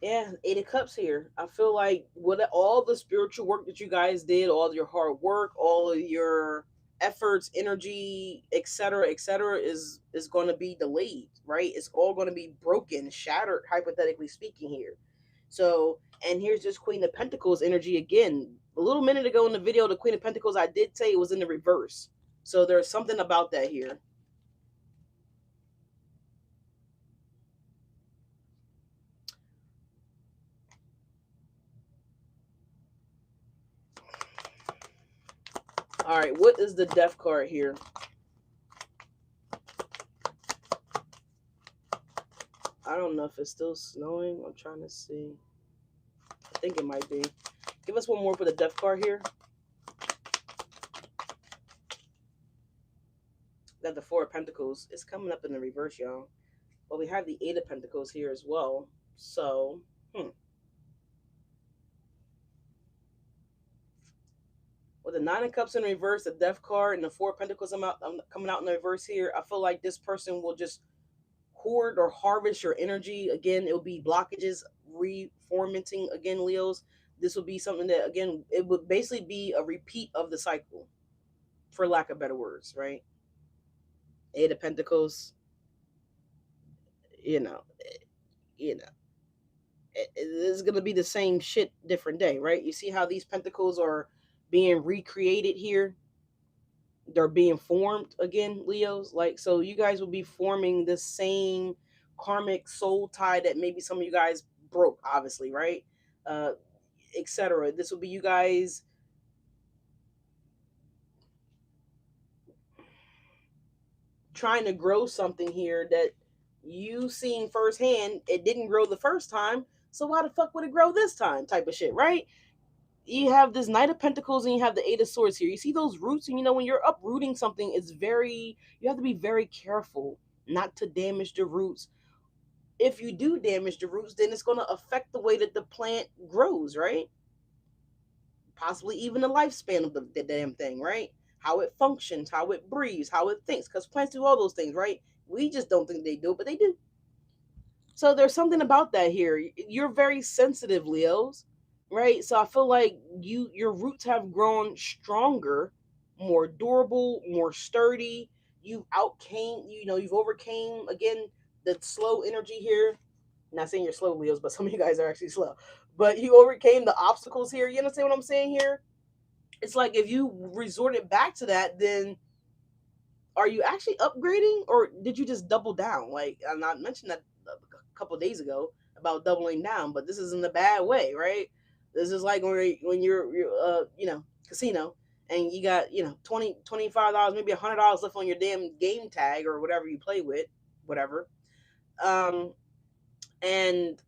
Yeah, Eight of Cups here. I feel like what all the spiritual work that you guys did, all your hard work, all of your efforts, energy, etc., is going to be delayed, right? It's all going to be broken, shattered, hypothetically speaking here. So, and here's this Queen of Pentacles energy again. A little minute ago in the video, the Queen of Pentacles, I did say it was in the reverse. So there's something about that here. All right, what is the Death card here? I don't know if it's still snowing. I'm trying to see. I think it might be. Give us one more for the Death card here. Got the Four of Pentacles. It's coming up in the reverse, y'all. But we have the Eight of Pentacles here as well. So, what With the Nine of Cups in reverse, the Death card, and the Four of Pentacles coming out in the reverse here, I feel like this person will just hoard or harvest your energy. Again, it will be blockages, reformatting again, Leos. This will be something that, again, it would basically be a repeat of the cycle, for lack of better words, right? Eight of Pentacles, you know, you know, it's gonna be the same shit, different day, right? You see how these pentacles are being recreated here? They're being formed again, Leos. Like, so you guys will be forming the same karmic soul tie that maybe some of you guys broke, obviously, right? Uh, Etc. This will be you guys trying to grow something here that you seen firsthand. It didn't grow the first time, so why the fuck would it grow this time? Type of shit, right? You have this Knight of Pentacles and you have the Eight of Swords here. You see those roots, and you know when you're uprooting something, you have to be very careful not to damage the roots. If you do damage the roots, then it's going to affect the way that the plant grows, right? Possibly even the lifespan of the damn thing, right? How it functions, how it breathes, how it thinks, because plants do all those things, right? We just don't think they do, but they do. So there's something about that here. You're very sensitive, Leos, right? So I feel like your roots have grown stronger, more durable, more sturdy. You've overcame again the slow energy here. Not saying you're slow, Leos, but some of you guys are actually slow. But you overcame the obstacles here. You understand what I'm saying here? It's like if you resorted back to that, then are you actually upgrading, or did you just double down? Like, I'm not mentioning that a couple of days ago about doubling down, but this is in a bad way, right? This is like when you're casino, and you got $25, maybe $100 left on your damn game tag or whatever you play with, whatever. And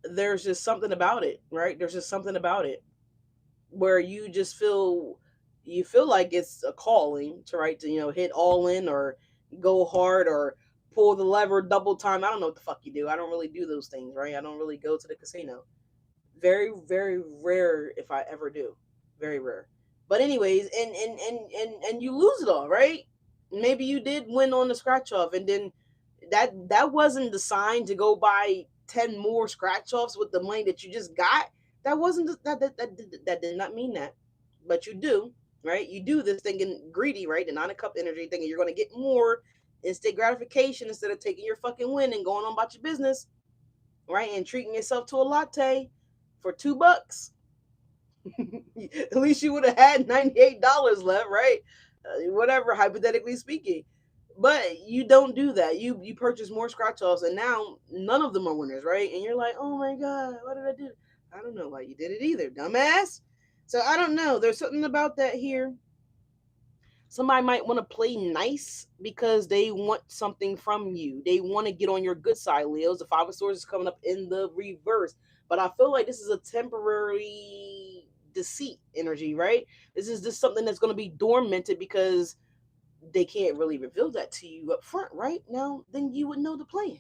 there's just something about it, right? There's just something about it where you feel like it's a calling to, right, to hit all in or go hard or pull the lever double time. I don't know what the fuck you do. I don't really do those things, right? I don't really go to the casino. Very, very rare if I ever do. Very rare. But anyways, and you lose it all, right? Maybe you did win on the scratch off, and then that wasn't the sign to go buy 10 more scratch offs with the money that you just got. That wasn't that did not mean that. But you do, right? You do this thinking greedy, right? The Nine of Cup energy, thinking you're going to get more instant gratification instead of taking your fucking win and going on about your business, right? And treating yourself to a latte for $2. At least you would have had $98 left, right? Whatever, hypothetically speaking. But you don't do that. You purchase more scratch offs, and now none of them are winners, right? And you're like, oh my god, what did I do? I don't know why you did it either, dumbass. So I don't know. There's something about that here. Somebody might want to play nice because they want something from you. They want to get on your good side, Leos. The Five of Swords is coming up in the reverse. But I feel like this is a temporary deceit energy, right? This is just something that's going to be dormanted because they can't really reveal that to you up front, right? Now, then you would know the plan.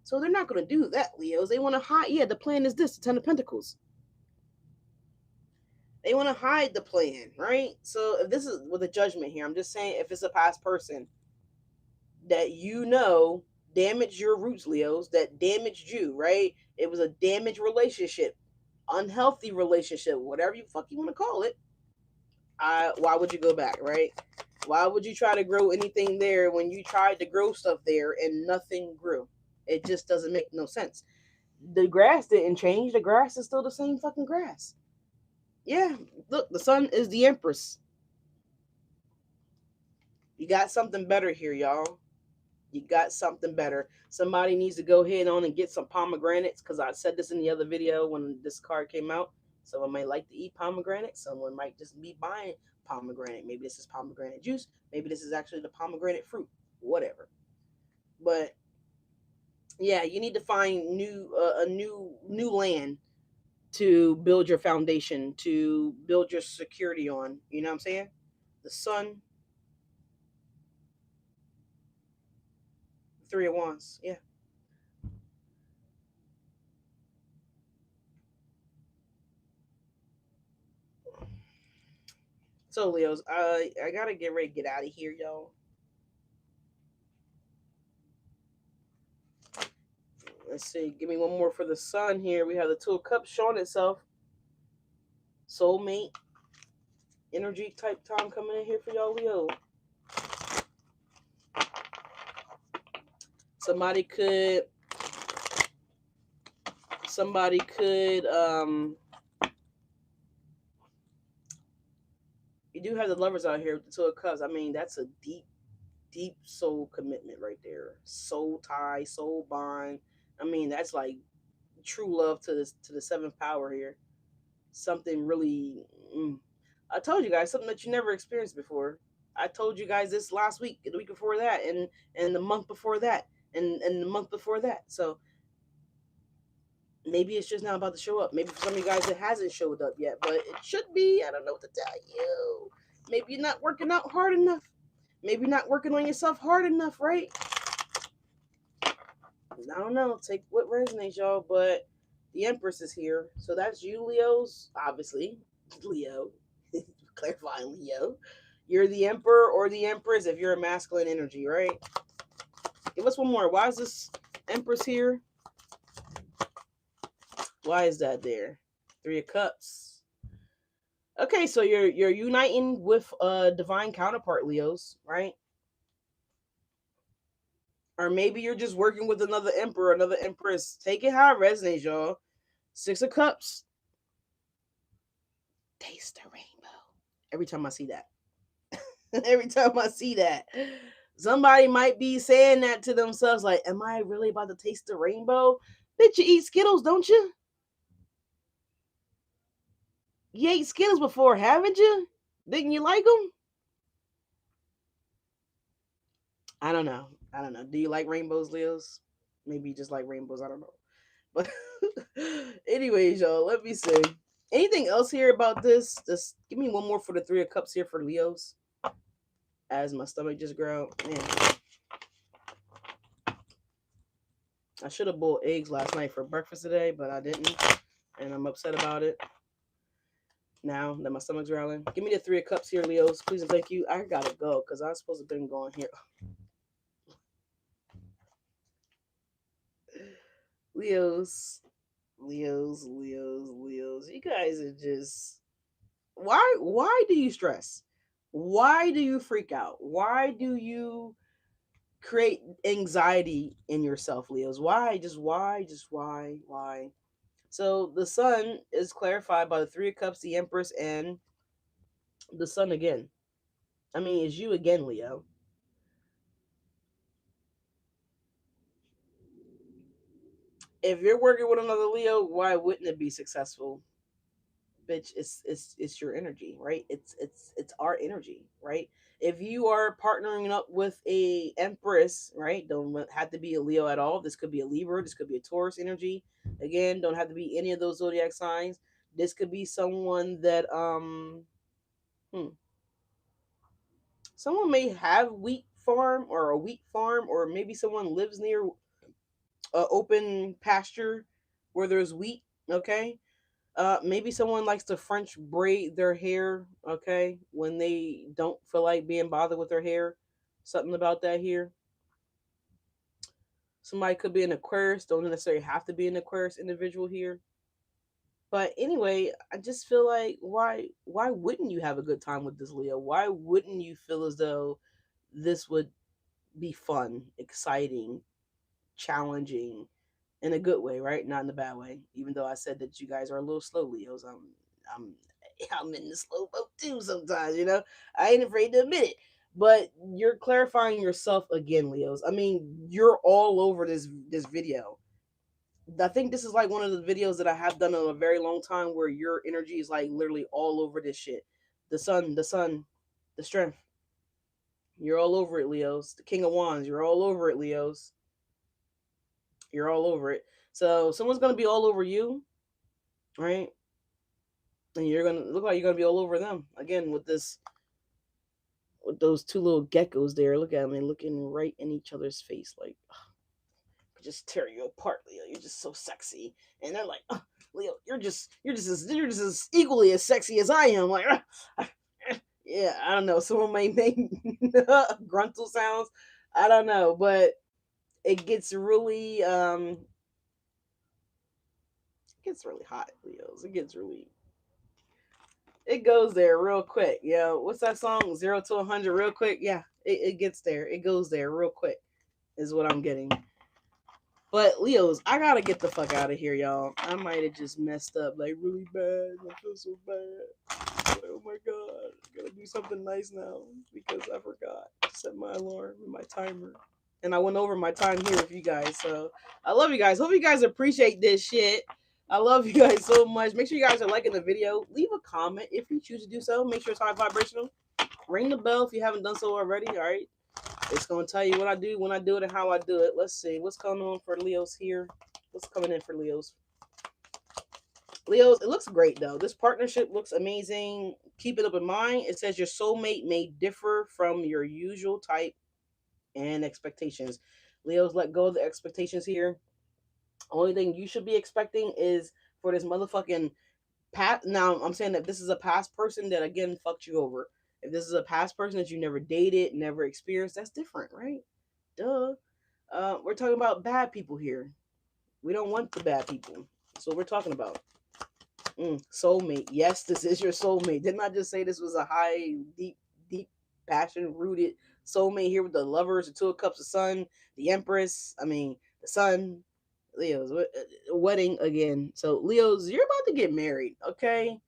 So they're not going to do that, Leos. They want to hide. Yeah, the plan is this, the Ten of Pentacles. They want to hide the plan, right? So if this is with a judgment here, I'm just saying if it's a past person that damaged your roots, Leos, that damaged you, right? It was a damaged relationship, unhealthy relationship, whatever you fuck you want to call it. Why would you go back, right? Why would you try to grow anything there when you tried to grow stuff there and nothing grew? It just doesn't make no sense. The grass didn't change. The grass is still the same fucking grass. Yeah, look, the sun is the empress. You got something better here, y'all. You got something better. Somebody needs to go ahead on and get some pomegranates, because I said this in the other video when this card came out. Someone might like to eat pomegranate. Someone might just be buying pomegranate. Maybe this is pomegranate juice. Maybe this is actually the pomegranate fruit. Whatever. But yeah, you need to find a new land to build your foundation, to build your security on. You know what I'm saying? The sun, Three of Wands. Yeah. So Leos, I gotta get ready to get out of here, y'all. Let's see. Give me one more for the sun here. We have the Two of Cups showing itself. Soulmate energy type time coming in here for y'all, Leo. Somebody could you do have the lovers out here with the Two of Cups. I mean, that's a deep soul commitment right there. Soul tie, soul bond. I mean, that's like true love to the seventh power here. Something really. I told you guys something that you never experienced before. I told you guys this last week, the week before that, and the month before that, and the month before that. So maybe it's just now about to show up. Maybe for some of you guys it hasn't showed up yet, but it should be. I don't know what to tell you. Maybe you're not working out hard enough. Maybe you're not working on yourself hard enough, right? I don't know. Take what resonates, y'all. But the Empress is here, so that's you, Leos. Obviously, Leo. Clarifying, Leo. You're the Emperor or the Empress if you're a masculine energy, right? Give us one more. Why is this Empress here? Why is that there? Three of Cups. Okay, so you're uniting with a divine counterpart, Leos, right? Or maybe you're just working with another emperor, another empress. Take it how it resonates, y'all. Six of Cups. Taste the rainbow. Every time I see that. Every time I see that. Somebody might be saying that to themselves, like, am I really about to taste the rainbow? Bitch, you eat Skittles, don't you? You ate Skittles before, haven't you? Didn't you like them? I don't know. I don't know. Do you like rainbows, Leos? Maybe you just like rainbows. I don't know. But anyways, y'all, let me see. Anything else here about this? Just give me one more for the Three of Cups here for Leos. As my stomach just growled. Man. I should have boiled eggs last night for breakfast today, but I didn't. And I'm upset about it. Now that my stomach's growling. Give me the Three of Cups here, Leos. Please and thank you. I gotta go because I was supposed to have been going here. Leos. You guys are just why do you stress? Why do you freak out? Why do you create anxiety in yourself, Leos? Why? Why? So the sun is clarified by the Three of Cups, the Empress, and the Sun again. I mean, it's you again, Leo. If you're working with another Leo, why wouldn't it be successful? Bitch, it's your energy, right? It's our energy, right? If you are partnering up with a Empress, right? Don't have to be a Leo at all. This could be a Libra, this could be a Taurus energy. Again, don't have to be any of those zodiac signs. This could be someone that hmm, someone may have wheat farm or a wheat farm, or maybe someone lives near open pasture where there's wheat. Okay, maybe someone likes to French braid their hair. Okay, when they don't feel like being bothered with their hair, something about that here. Somebody could be an Aquarius. Don't necessarily have to be an Aquarius individual here. But anyway, I just feel like why wouldn't you have a good time with this Leo? Why wouldn't you feel as though this would be fun, exciting, challenging, in a good way, right? Not in a bad way. Even though I said that you guys are a little slow, Leos. I'm I'm in the slow boat too sometimes, you know. I ain't afraid to admit it. But you're clarifying yourself again, Leos. I mean, you're all over this video. I think this is like one of the videos that I have done in a very long time where your energy is like literally all over this shit. The sun, the strength. You're all over it, Leos. The King of Wands, you're all over it, Leos. You're all over it. So someone's gonna be all over you, right? And you're gonna look like you're gonna be all over them again with this, with those two little geckos there. Look at them, they're looking right in each other's face, like just tear you apart, Leo. You're just so sexy, and they're like, Leo, you're just as equally as sexy as I am. Like, Yeah, I don't know. Someone may make gruntle sounds. I don't know, but it gets really hot, Leos. It goes there real quick. What's that song? 0 to 100 real quick. Yeah, it gets there. It goes there real quick. Is what I'm getting. But Leos, I gotta get the fuck out of here, y'all. I might have just messed up like really bad. I feel so bad. Like, oh my god, I gotta do something nice now because I forgot to set my alarm and my timer. And I went over my time here with you guys. So I love you guys. Hope you guys appreciate this shit. I love you guys so much. Make sure you guys are liking the video. Leave a comment if you choose to do so. Make sure it's high vibrational. Ring the bell if you haven't done so already. All right. It's gonna tell you what I do when I do it and how I do it. Let's see what's coming on for Leos here. What's coming in for Leos? Leos, it looks great though. This partnership looks amazing. Keep it up in mind. It says your soulmate may differ from your usual type and expectations. Leos, let go of the expectations here. Only thing you should be expecting is for this motherfucking past. Now, I'm saying that this is a past person that again fucked you over. If this is a past person that you never dated, never experienced, that's different, right? Duh. We're talking about bad people here. We don't want the bad people. That's what we're talking about. Soulmate. Yes, this is your soulmate. Didn't I just say this was a high, deep, passion rooted soulmate here with the lovers, the two of cups, the sun, the empress. I mean, the sun. Leo's wedding again. So Leo's, you're about to get married. Okay,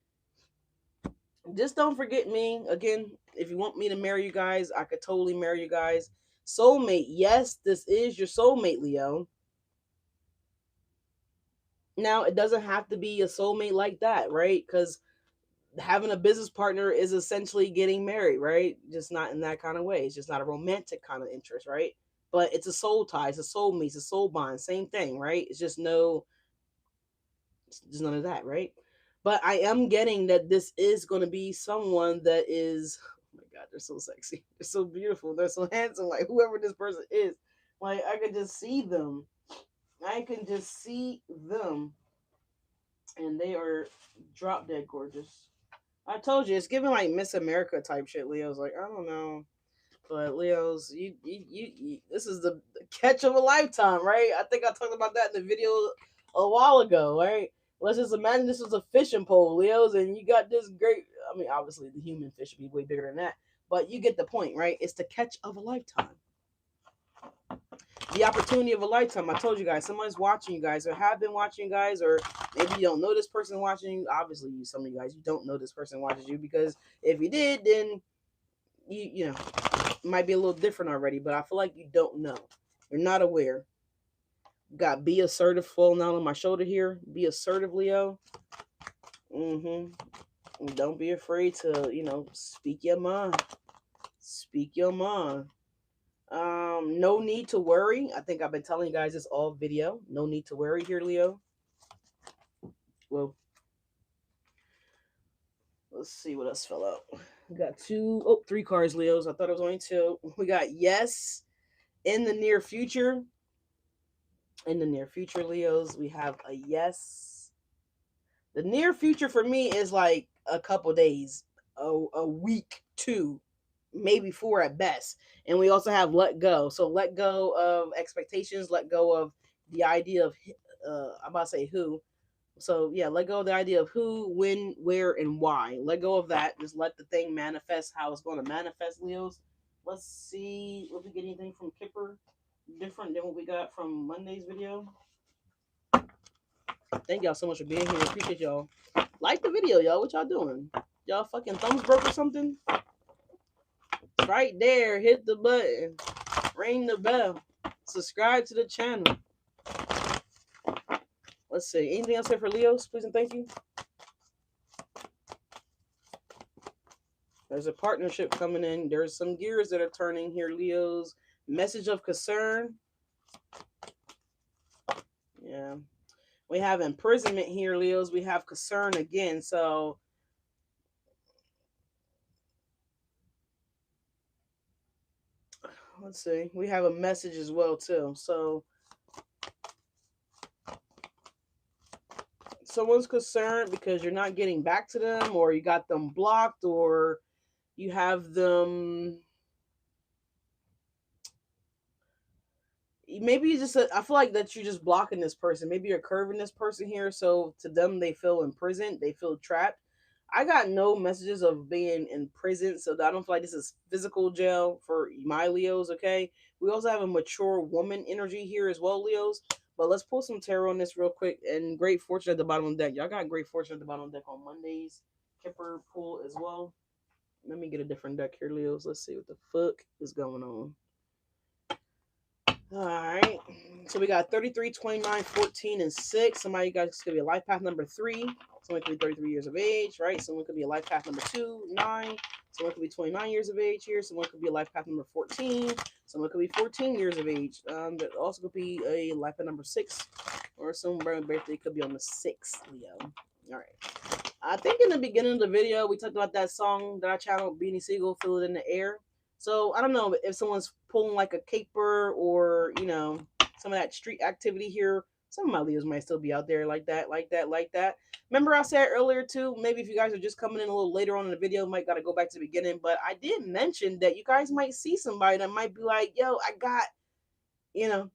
just don't forget me again. If you want me to marry you guys, I could totally marry you guys. Soulmate. Yes, this is your soulmate, Leo. Now, it doesn't have to be a soulmate like that, right? Because having a business partner is essentially getting married, right? Just not in that kind of way. It's just not a romantic kind of interest, right? But it's a soul tie, it's a soulmate, it's a soul bond, same thing, right? It's just just none of that, right? But I am getting that this is going to be someone that is, oh my God, they're so sexy, they're so beautiful, they're so handsome. Like whoever this person is, like I can just see them. I can just see them, and they are drop dead gorgeous. I told you, it's giving like Miss America type shit. Leo's like, I don't know, but Leo's, this is the catch of a lifetime, right? I think I talked about that in the video a while ago, right? Let's just imagine this was a fishing pole, Leo's, and you got this great. I mean, obviously the human fish would be way bigger than that, but you get the point, right? It's the catch of a lifetime, the opportunity of a lifetime. I told you guys, someone's watching you guys, or have been watching you guys, or maybe you don't know this person watching you. Obviously, some of you guys, you don't know this person watches you, because if you did, then you know, it might be a little different already. But I feel like you don't know. You're not aware. Got be assertive falling out on my shoulder here. Be assertive, Leo. Don't be afraid to, speak your mind. Speak your mind. No need to worry. I think I've been telling you guys this all video. No need to worry here, Leo. Well, let's see what else fell out. We got three cards, Leos. I thought it was only two. We got yes in the near future. In the near future, Leos, we have a yes. The near future for me is like a couple days, a week, two, maybe four at best. And we also have let go. So let go of expectations, let go of the idea of, I'm about to say who. So yeah, let go of the idea of who, when, where, and why. Let go of that. Just let the thing manifest how it's going to manifest, Leos. Let's see if we get anything from Kipper different than what we got from Monday's video. Thank y'all so much for being here. Appreciate y'all. Like the video, y'all. What y'all doing? Y'all fucking thumbs broke or something? It's right there. Hit the button. Ring the bell. Subscribe to the channel. Let's see. Anything else here for Leos? Please and thank you. There's a partnership coming in. There's some gears that are turning here, Leos. Message of concern. Yeah. We have imprisonment here, Leos. We have concern again. So let's see. We have a message as well, too. So someone's concerned because you're not getting back to them, or you got them blocked, or You have them. Maybe you just. I feel like that you're just blocking this person. Maybe you're curving this person here, so to them they feel imprisoned. They feel trapped. I got no messages of being in prison, so I don't feel like this is physical jail for my Leos. Okay. We also have a mature woman energy here as well, Leos. But let's pull some tarot on this real quick. And great fortune at the bottom of the deck. Y'all got great fortune at the bottom of the deck on Mondays. Kipper pull as well. Let me get a different deck here, Leos. Let's see what the fuck is going on. All right. So we got 33, 29, 14, and 6. Somebody got this could be a life path number 3. Someone could be 33 years of age, right? Someone could be a life path number 2, 9. Someone could be 29 years of age here. Someone could be a life path number 14. Someone could be 14 years of age. That also could be a life path number 6. Or someone's birthday could be on the 6th, Leo. All right. I think in the beginning of the video, we talked about that song that I channeled, Beanie Siegel, Feel It in the Air. So I don't know if someone's pulling like a caper or, you know, some of that street activity here. Some of my Leos might still be out there like that, like that, like that. Remember I said earlier too, maybe if you guys are just coming in a little later on in the video, might got to go back to the beginning. But I did mention that you guys might see somebody that might be like, yo, I got, you know,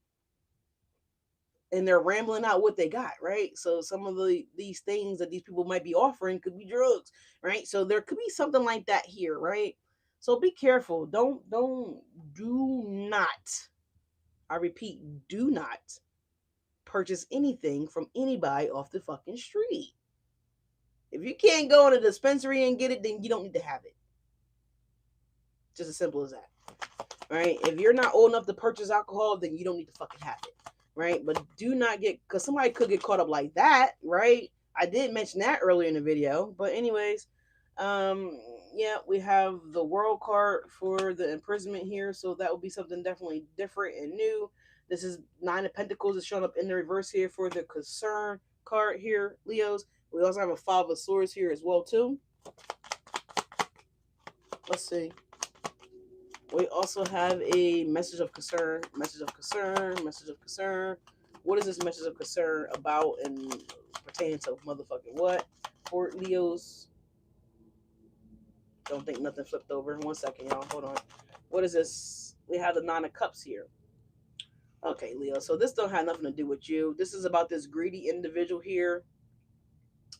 and they're rambling out what they got, right? So some of these things that these people might be offering could be drugs, right? So there could be something like that here, right? So be careful. Do not, I repeat, do not purchase anything from anybody off the fucking street. If you can't go in a dispensary and get it, then you don't need to have it. Just as simple as that. Right? If you're not old enough to purchase alcohol, then you don't need to fucking have it. Right? But do not get, because somebody could get caught up like that, right? I did mention that earlier in the video. But anyways, yeah, we have the world card for the imprisonment here, so that would be something definitely different and new. This is 9 of Pentacles is showing up in the reverse here for the concern card here, Leos. We also have a 5 of Swords here as well too. Let's see. We also have a message of concern, message of concern, message of concern. What is this message of concern about and pertaining to motherfucking what? For Leos. Don't think nothing flipped over. 1 second, y'all. Hold on. What is this? We have the 9 of Cups here. Okay, Leo. So this don't have nothing to do with you. This is about this greedy individual here.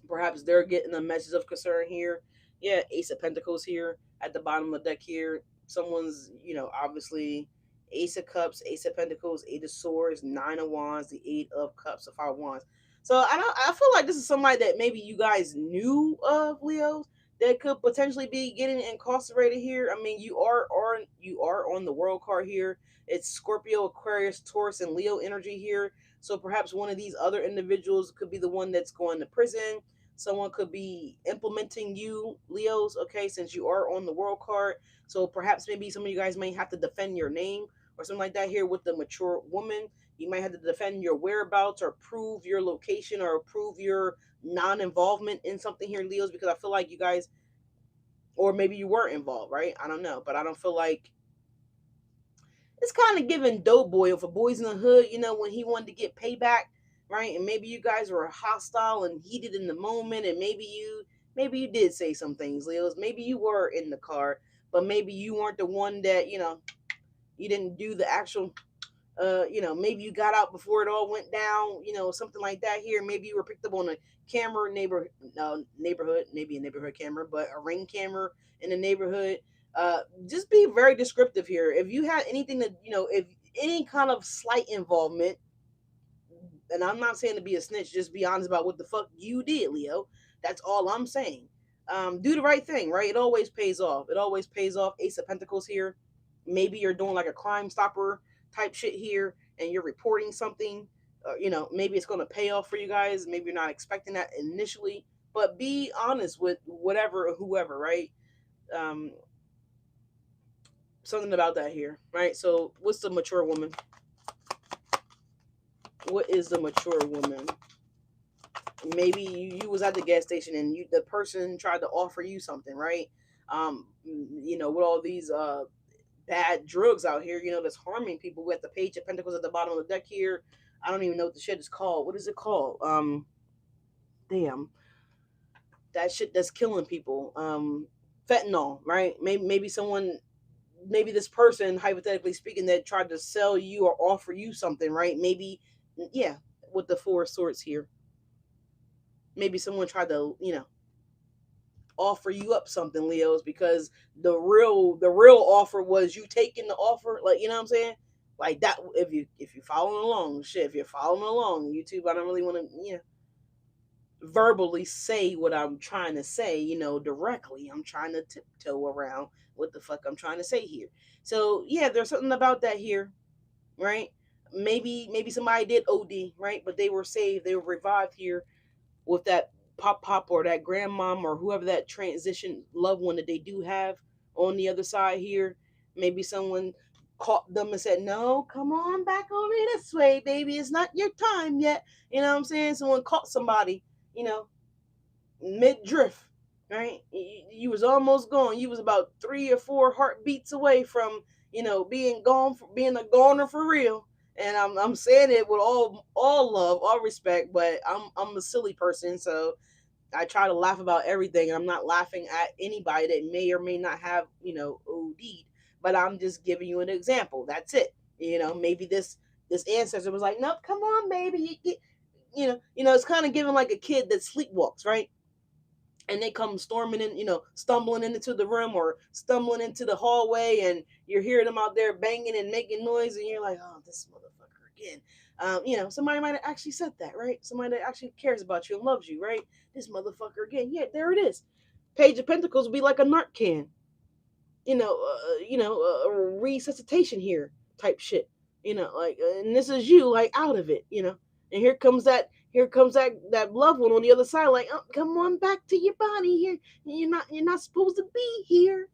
Perhaps they're getting a message of concern here. Yeah, Ace of Pentacles here at the bottom of the deck here. Someone's, you know, obviously Ace of Cups, Ace of Pentacles, 8 of Swords, 9 of Wands, the 8 of Cups, the 5 of Wands. So I feel like this is somebody that maybe you guys knew of, Leos, that could potentially be getting incarcerated here. I mean, you are on the world card here. It's Scorpio, Aquarius, Taurus, and Leo energy here. So perhaps one of these other individuals could be the one that's going to prison. Someone could be implementing you, Leos, okay, since you are on the world card. So perhaps maybe some of you guys may have to defend your name or something like that here with the mature woman. You might have to defend your whereabouts or prove your location or prove your non-involvement in something here, Leos, because I feel like you guys, or maybe you were involved, right? I don't know, but I don't feel like it's kind of giving Doughboy for Boys in the Hood, you know, when he wanted to get payback, right? And maybe you guys were hostile and heated in the moment, and maybe you did say some things, Leos. Maybe you were in the car, but maybe you weren't the one that, you know, you didn't do the actual you know, maybe you got out before it all went down, you know, something like that here. Maybe you were picked up on a camera neighborhood, maybe a neighborhood camera, but a ring camera in the neighborhood. Just be very descriptive here. If you had anything that, you know, if any kind of slight involvement, and I'm not saying to be a snitch, just be honest about what the fuck you did, Leo. That's all I'm saying. Do the right thing, right? It always pays off. It always pays off. Ace of Pentacles here. Maybe you're doing like a Crime Stopper type shit here and you're reporting something. You know, maybe it's going to pay off for you guys. Maybe you're not expecting that initially, but be honest with whatever or whoever, right? Something about that here, right? So what's the mature woman? What is the mature woman? Maybe you was at the gas station and the person tried to offer you something, right? You know, with all these bad drugs out here, you know, that's harming people. We got the Page of Pentacles at the bottom of the deck here. I don't even know what the shit is called. What is it called? Damn. That shit that's killing people. fentanyl, right? Maybe someone, maybe this person, hypothetically speaking, that tried to sell you or offer you something, right? Maybe, yeah, with the Four of Swords here, maybe someone tried to, offer you up something, Leos, because the real offer was you taking the offer, like, you know what I'm saying? Like that, if you following along, shit, if you're following along, YouTube, I don't really want to, verbally say what I'm trying to say, directly. I'm trying to tiptoe around what the fuck I'm trying to say here. So yeah, there's something about that here, right? Maybe somebody did OD, right? But they were saved, they were revived here with that pop or that grandmom or whoever that transition loved one that they do have on the other side here. Maybe someone caught them and said, "No, come on back over this way, baby. It's not your time yet." You know what I'm saying? Someone caught somebody, you know, mid drift, right? You was almost gone. You was about 3 or 4 heartbeats away from, being gone, for being a goner for real. And I'm saying it with all love, all respect, but I'm a silly person, so I try to laugh about everything, and I'm not laughing at anybody that may or may not have, OD'd, but I'm just giving you an example. That's it. Maybe this ancestor was like, "Nope, come on, baby." It's kind of giving like a kid that sleepwalks, right? And they come storming in, stumbling into the room or stumbling into the hallway, and you're hearing them out there banging and making noise, and you're like, "Oh, this motherfucker again." Somebody might have actually said that, right? Somebody that actually cares about you and loves you, right? This motherfucker again. Yeah, there it is. Page of Pentacles will be like a Narcan, a resuscitation here type shit, like, and this is you, like, out of it, and here comes that loved one on the other side, like, "Oh, come on back to your body here. You're not supposed to be here."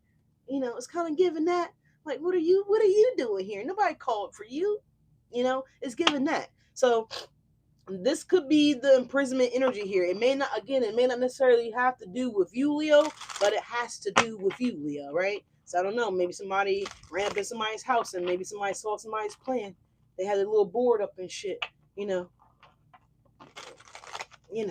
It's kind of giving that, like, what are you doing here? Nobody called for you. It's giving that. So this could be the imprisonment energy here. It may not necessarily have to do with you, Leo, but it has to do with you, Leo, right? So I don't know, maybe somebody ran up in somebody's house and maybe somebody saw somebody's plan. They had a little board up and shit, you know, you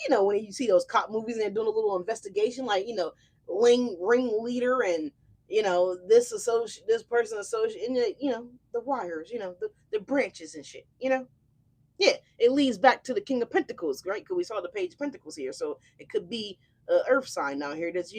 know, when you see those cop movies and they're doing a little investigation, like, ringleader and, this person associate, and, the wires, the branches and shit, Yeah, it leads back to the King of Pentacles, right? Because we saw the Page of Pentacles here, so it could be an Earth sign down here that's,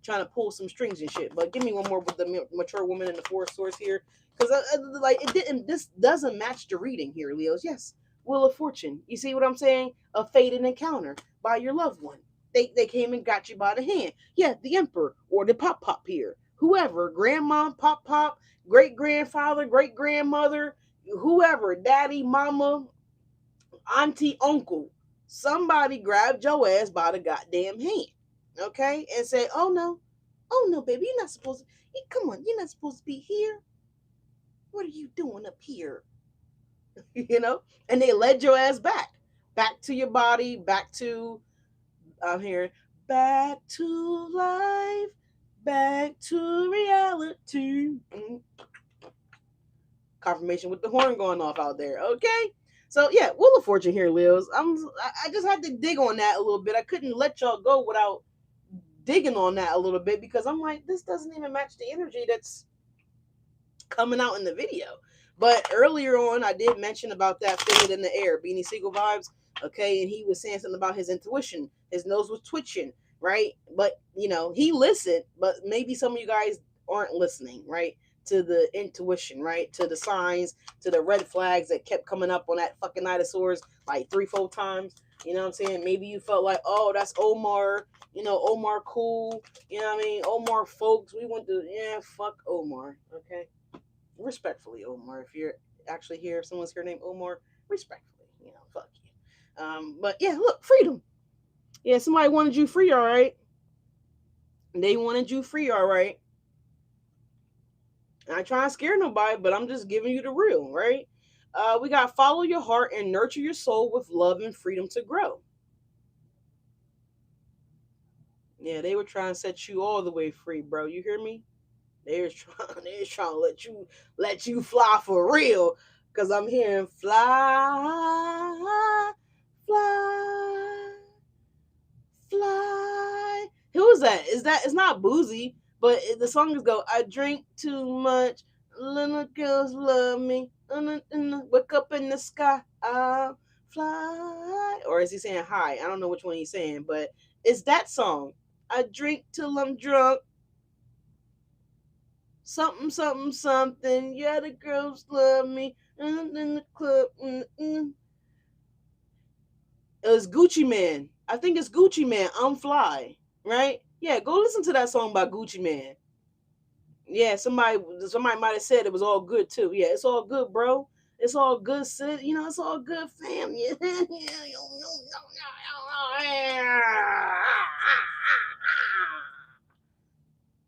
trying to pull some strings and shit. But give me one more with the mature woman and the Four Swords here, because like, it didn't. This doesn't match the reading here, Leos. Yes, Wheel of Fortune. You see what I'm saying? A fated encounter by your loved one. They came and got you by the hand. Yeah, the Emperor or the Pop here. Whoever, grandma, Pop, great grandfather, great grandmother, whoever, daddy, mama, auntie, uncle, somebody grabbed your ass by the goddamn hand, okay, and said, "Oh no, baby, you're not supposed to. Come on, you're not supposed to be here. What are you doing up here?" And they led your ass back to your body, back to, I'm hearing, back to life, back to reality. Confirmation with the horn going off out there, okay? So yeah, Wheel of Fortune here, Leos. I just had to dig on that a little bit. I couldn't let y'all go without digging on that a little bit, because I'm like, this doesn't even match the energy that's coming out in the video. But earlier on, I did mention about that faded in the air, Beanie Siegel vibes, okay? And he was saying something about his intuition. His nose was twitching, right? But, he listened, but maybe some of you guys aren't listening, right? To the intuition, right? To the signs, to the red flags that kept coming up on that fucking Knight of Swords like 3-4 times. You know what I'm saying? Maybe you felt like, "Oh, that's Omar. Omar cool. You know what I mean? Omar folks. We went to, yeah, fuck Omar, okay? Respectfully, Omar. If you're actually here, if someone's here named Omar, respectfully, fuck you. But yeah, look, freedom. Yeah, somebody wanted you free, all right. They wanted you free, all right. I try to scare nobody, but I'm just giving you the real, right? We got follow your heart and nurture your soul with love and freedom to grow. Yeah, they were trying to set you all the way free, bro. You hear me? They was trying to let you fly for real. Cause I'm hearing fly, fly, fly. is that? Is that it's not boozy, but the song is go. I drink too much. Little girls love me. Wake up in the sky. I fly. Or is he saying hi? I don't know which one he's saying, but it's that song. I drink till I'm drunk. Something, something, something. Yeah, the girls love me. In the club. It was Gucci Man. I think it's Gucci Man. I'm fly. Right? Yeah, go listen to that song by Gucci Man. Yeah, somebody might have said it was all good too. Yeah, it's all good, bro. It's all good, sis. You know, it's all good, fam. Yeah.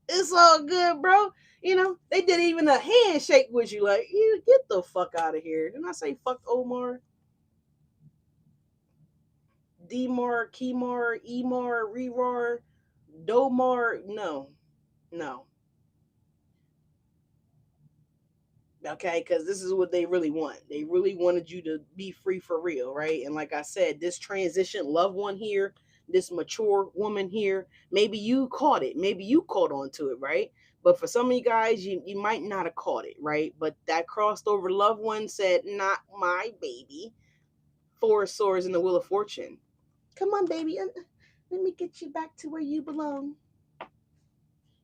It's all good, bro. You know, they did even a handshake with you, like, you get the fuck out of here. Didn't I say fuck Omar? Demar, Kemar, Emar, Rerar, Domar. No, no. Okay, because this is what they really want. They really wanted you to be free for real, right? And like I said, this transition loved one here, this mature woman here, maybe you caught it, maybe you caught on to it, right? But for some of you guys, you might not have caught it, right? But that crossed over loved one said, not my baby. Four swords in the wheel of fortune. Come on, baby, let me get you back to where you belong.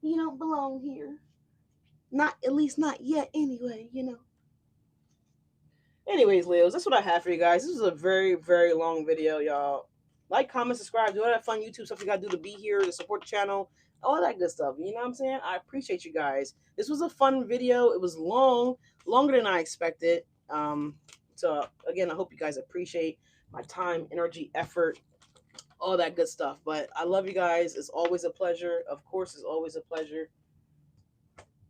You don't belong here. Not, at least not yet anyway, you know. Anyways, Leos, that's what I have for you guys. This is a very, very long video, y'all. Like, comment, subscribe, do all that fun YouTube stuff you gotta do to be here, to support the channel, all that good stuff. You know what I'm saying? I appreciate you guys. This was a fun video. It was long, longer than I expected. So again, I hope you guys appreciate my time, energy, effort, all that good stuff. But I love you guys. It's always a pleasure. Of course, it's always a pleasure.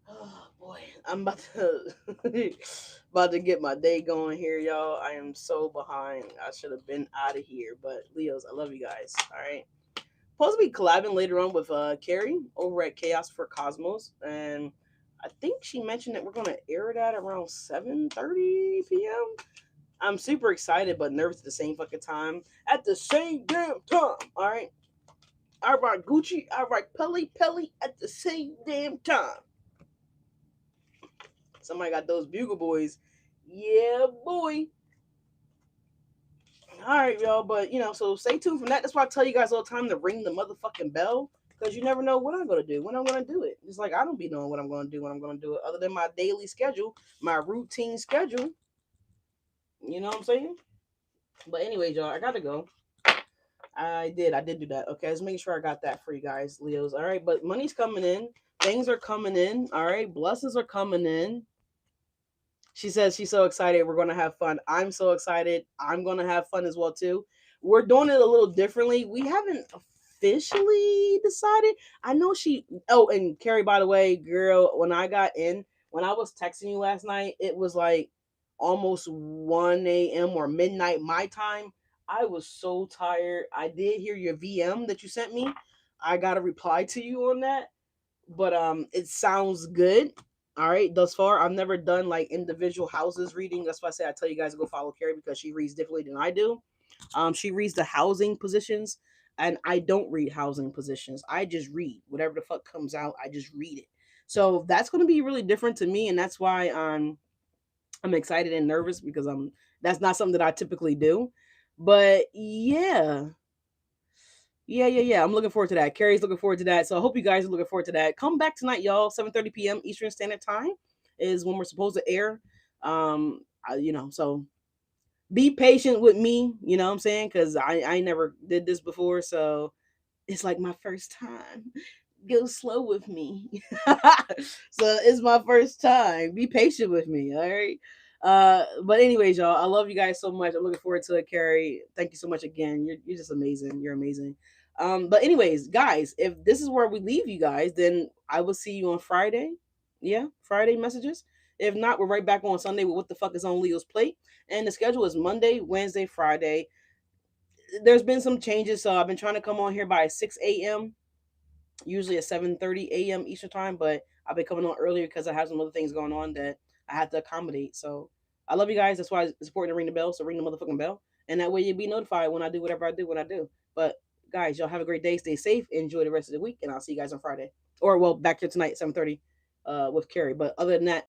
Oh boy, I'm about to about to get my day going here, y'all. I am so behind. I should have been out of here, but Leos, I love you guys. All right, supposed to be collabing later on with Carrie over at Chaos for Cosmos, and I think she mentioned that we're gonna air that around 7:30 p.m. I'm super excited but nervous at the same fucking time. At the same damn time. All right, I write Gucci, I write Pelly at the same damn time. Somebody got those bugle boys. Yeah, boy. All right, y'all. But, so stay tuned from that. That's why I tell you guys all the time to ring the motherfucking bell. Because you never know what I'm going to do, when I'm going to do it. It's like I don't be knowing what I'm going to do when I'm going to do it. Other than my daily schedule, my routine schedule. You know what I'm saying? But anyways, y'all, I got to go. I did do that. Okay, let's make sure I got that for you guys, Leos. All right, but money's coming in. Things are coming in. All right, blessings are coming in. She says she's so excited. We're going to have fun. I'm so excited. I'm going to have fun as well, too. We're doing it a little differently. We haven't officially decided. I know she. Oh, and Carrie, by the way, girl, when I got in, when I was texting you last night, it was like almost 1 a.m. or midnight my time. I was so tired. I did hear your VM that you sent me. I got a reply to you on that, but it sounds good. All right, thus far I've never done like individual houses reading. That's why I say I tell you guys to go follow Carrie, because she reads differently than I do. She reads the housing positions, and I don't read housing positions. I just read whatever the fuck comes out. I just read it. So that's going to be really different to me, and that's why I'm excited and nervous, because that's not something that I typically do. But yeah, yeah. I'm looking forward to that. Carrie's looking forward to that. So I hope you guys are looking forward to that. Come back tonight, y'all. 7:30 p.m. Eastern Standard Time is when we're supposed to air. So be patient with me. You know what I'm saying? Because I never did this before, so it's like my first time. Go slow with me. So it's my first time. Be patient with me. All right. But anyways, y'all, I love you guys so much. I'm looking forward to it, Carrie. Thank you so much again. You're just amazing. You're amazing. But anyways, guys, if this is where we leave you guys, then I will see you on Friday. Yeah, Friday messages. If not, we're right back on Sunday with what the fuck is on Leo's plate. And the schedule is Monday, Wednesday, Friday. There's been some changes, so I've been trying to come on here by 6 a.m., usually at 7:30 a.m. Eastern time, but I've been coming on earlier because I have some other things going on that I had to accommodate. So I love you guys. That's why it's important to ring the bell. So ring the motherfucking bell, and that way you'll be notified when I do whatever I do when I do. But guys, y'all have a great day. Stay safe. Enjoy the rest of the week, and I'll see you guys on Friday. Or well, back here tonight, 7:30, with Carrie. But other than that,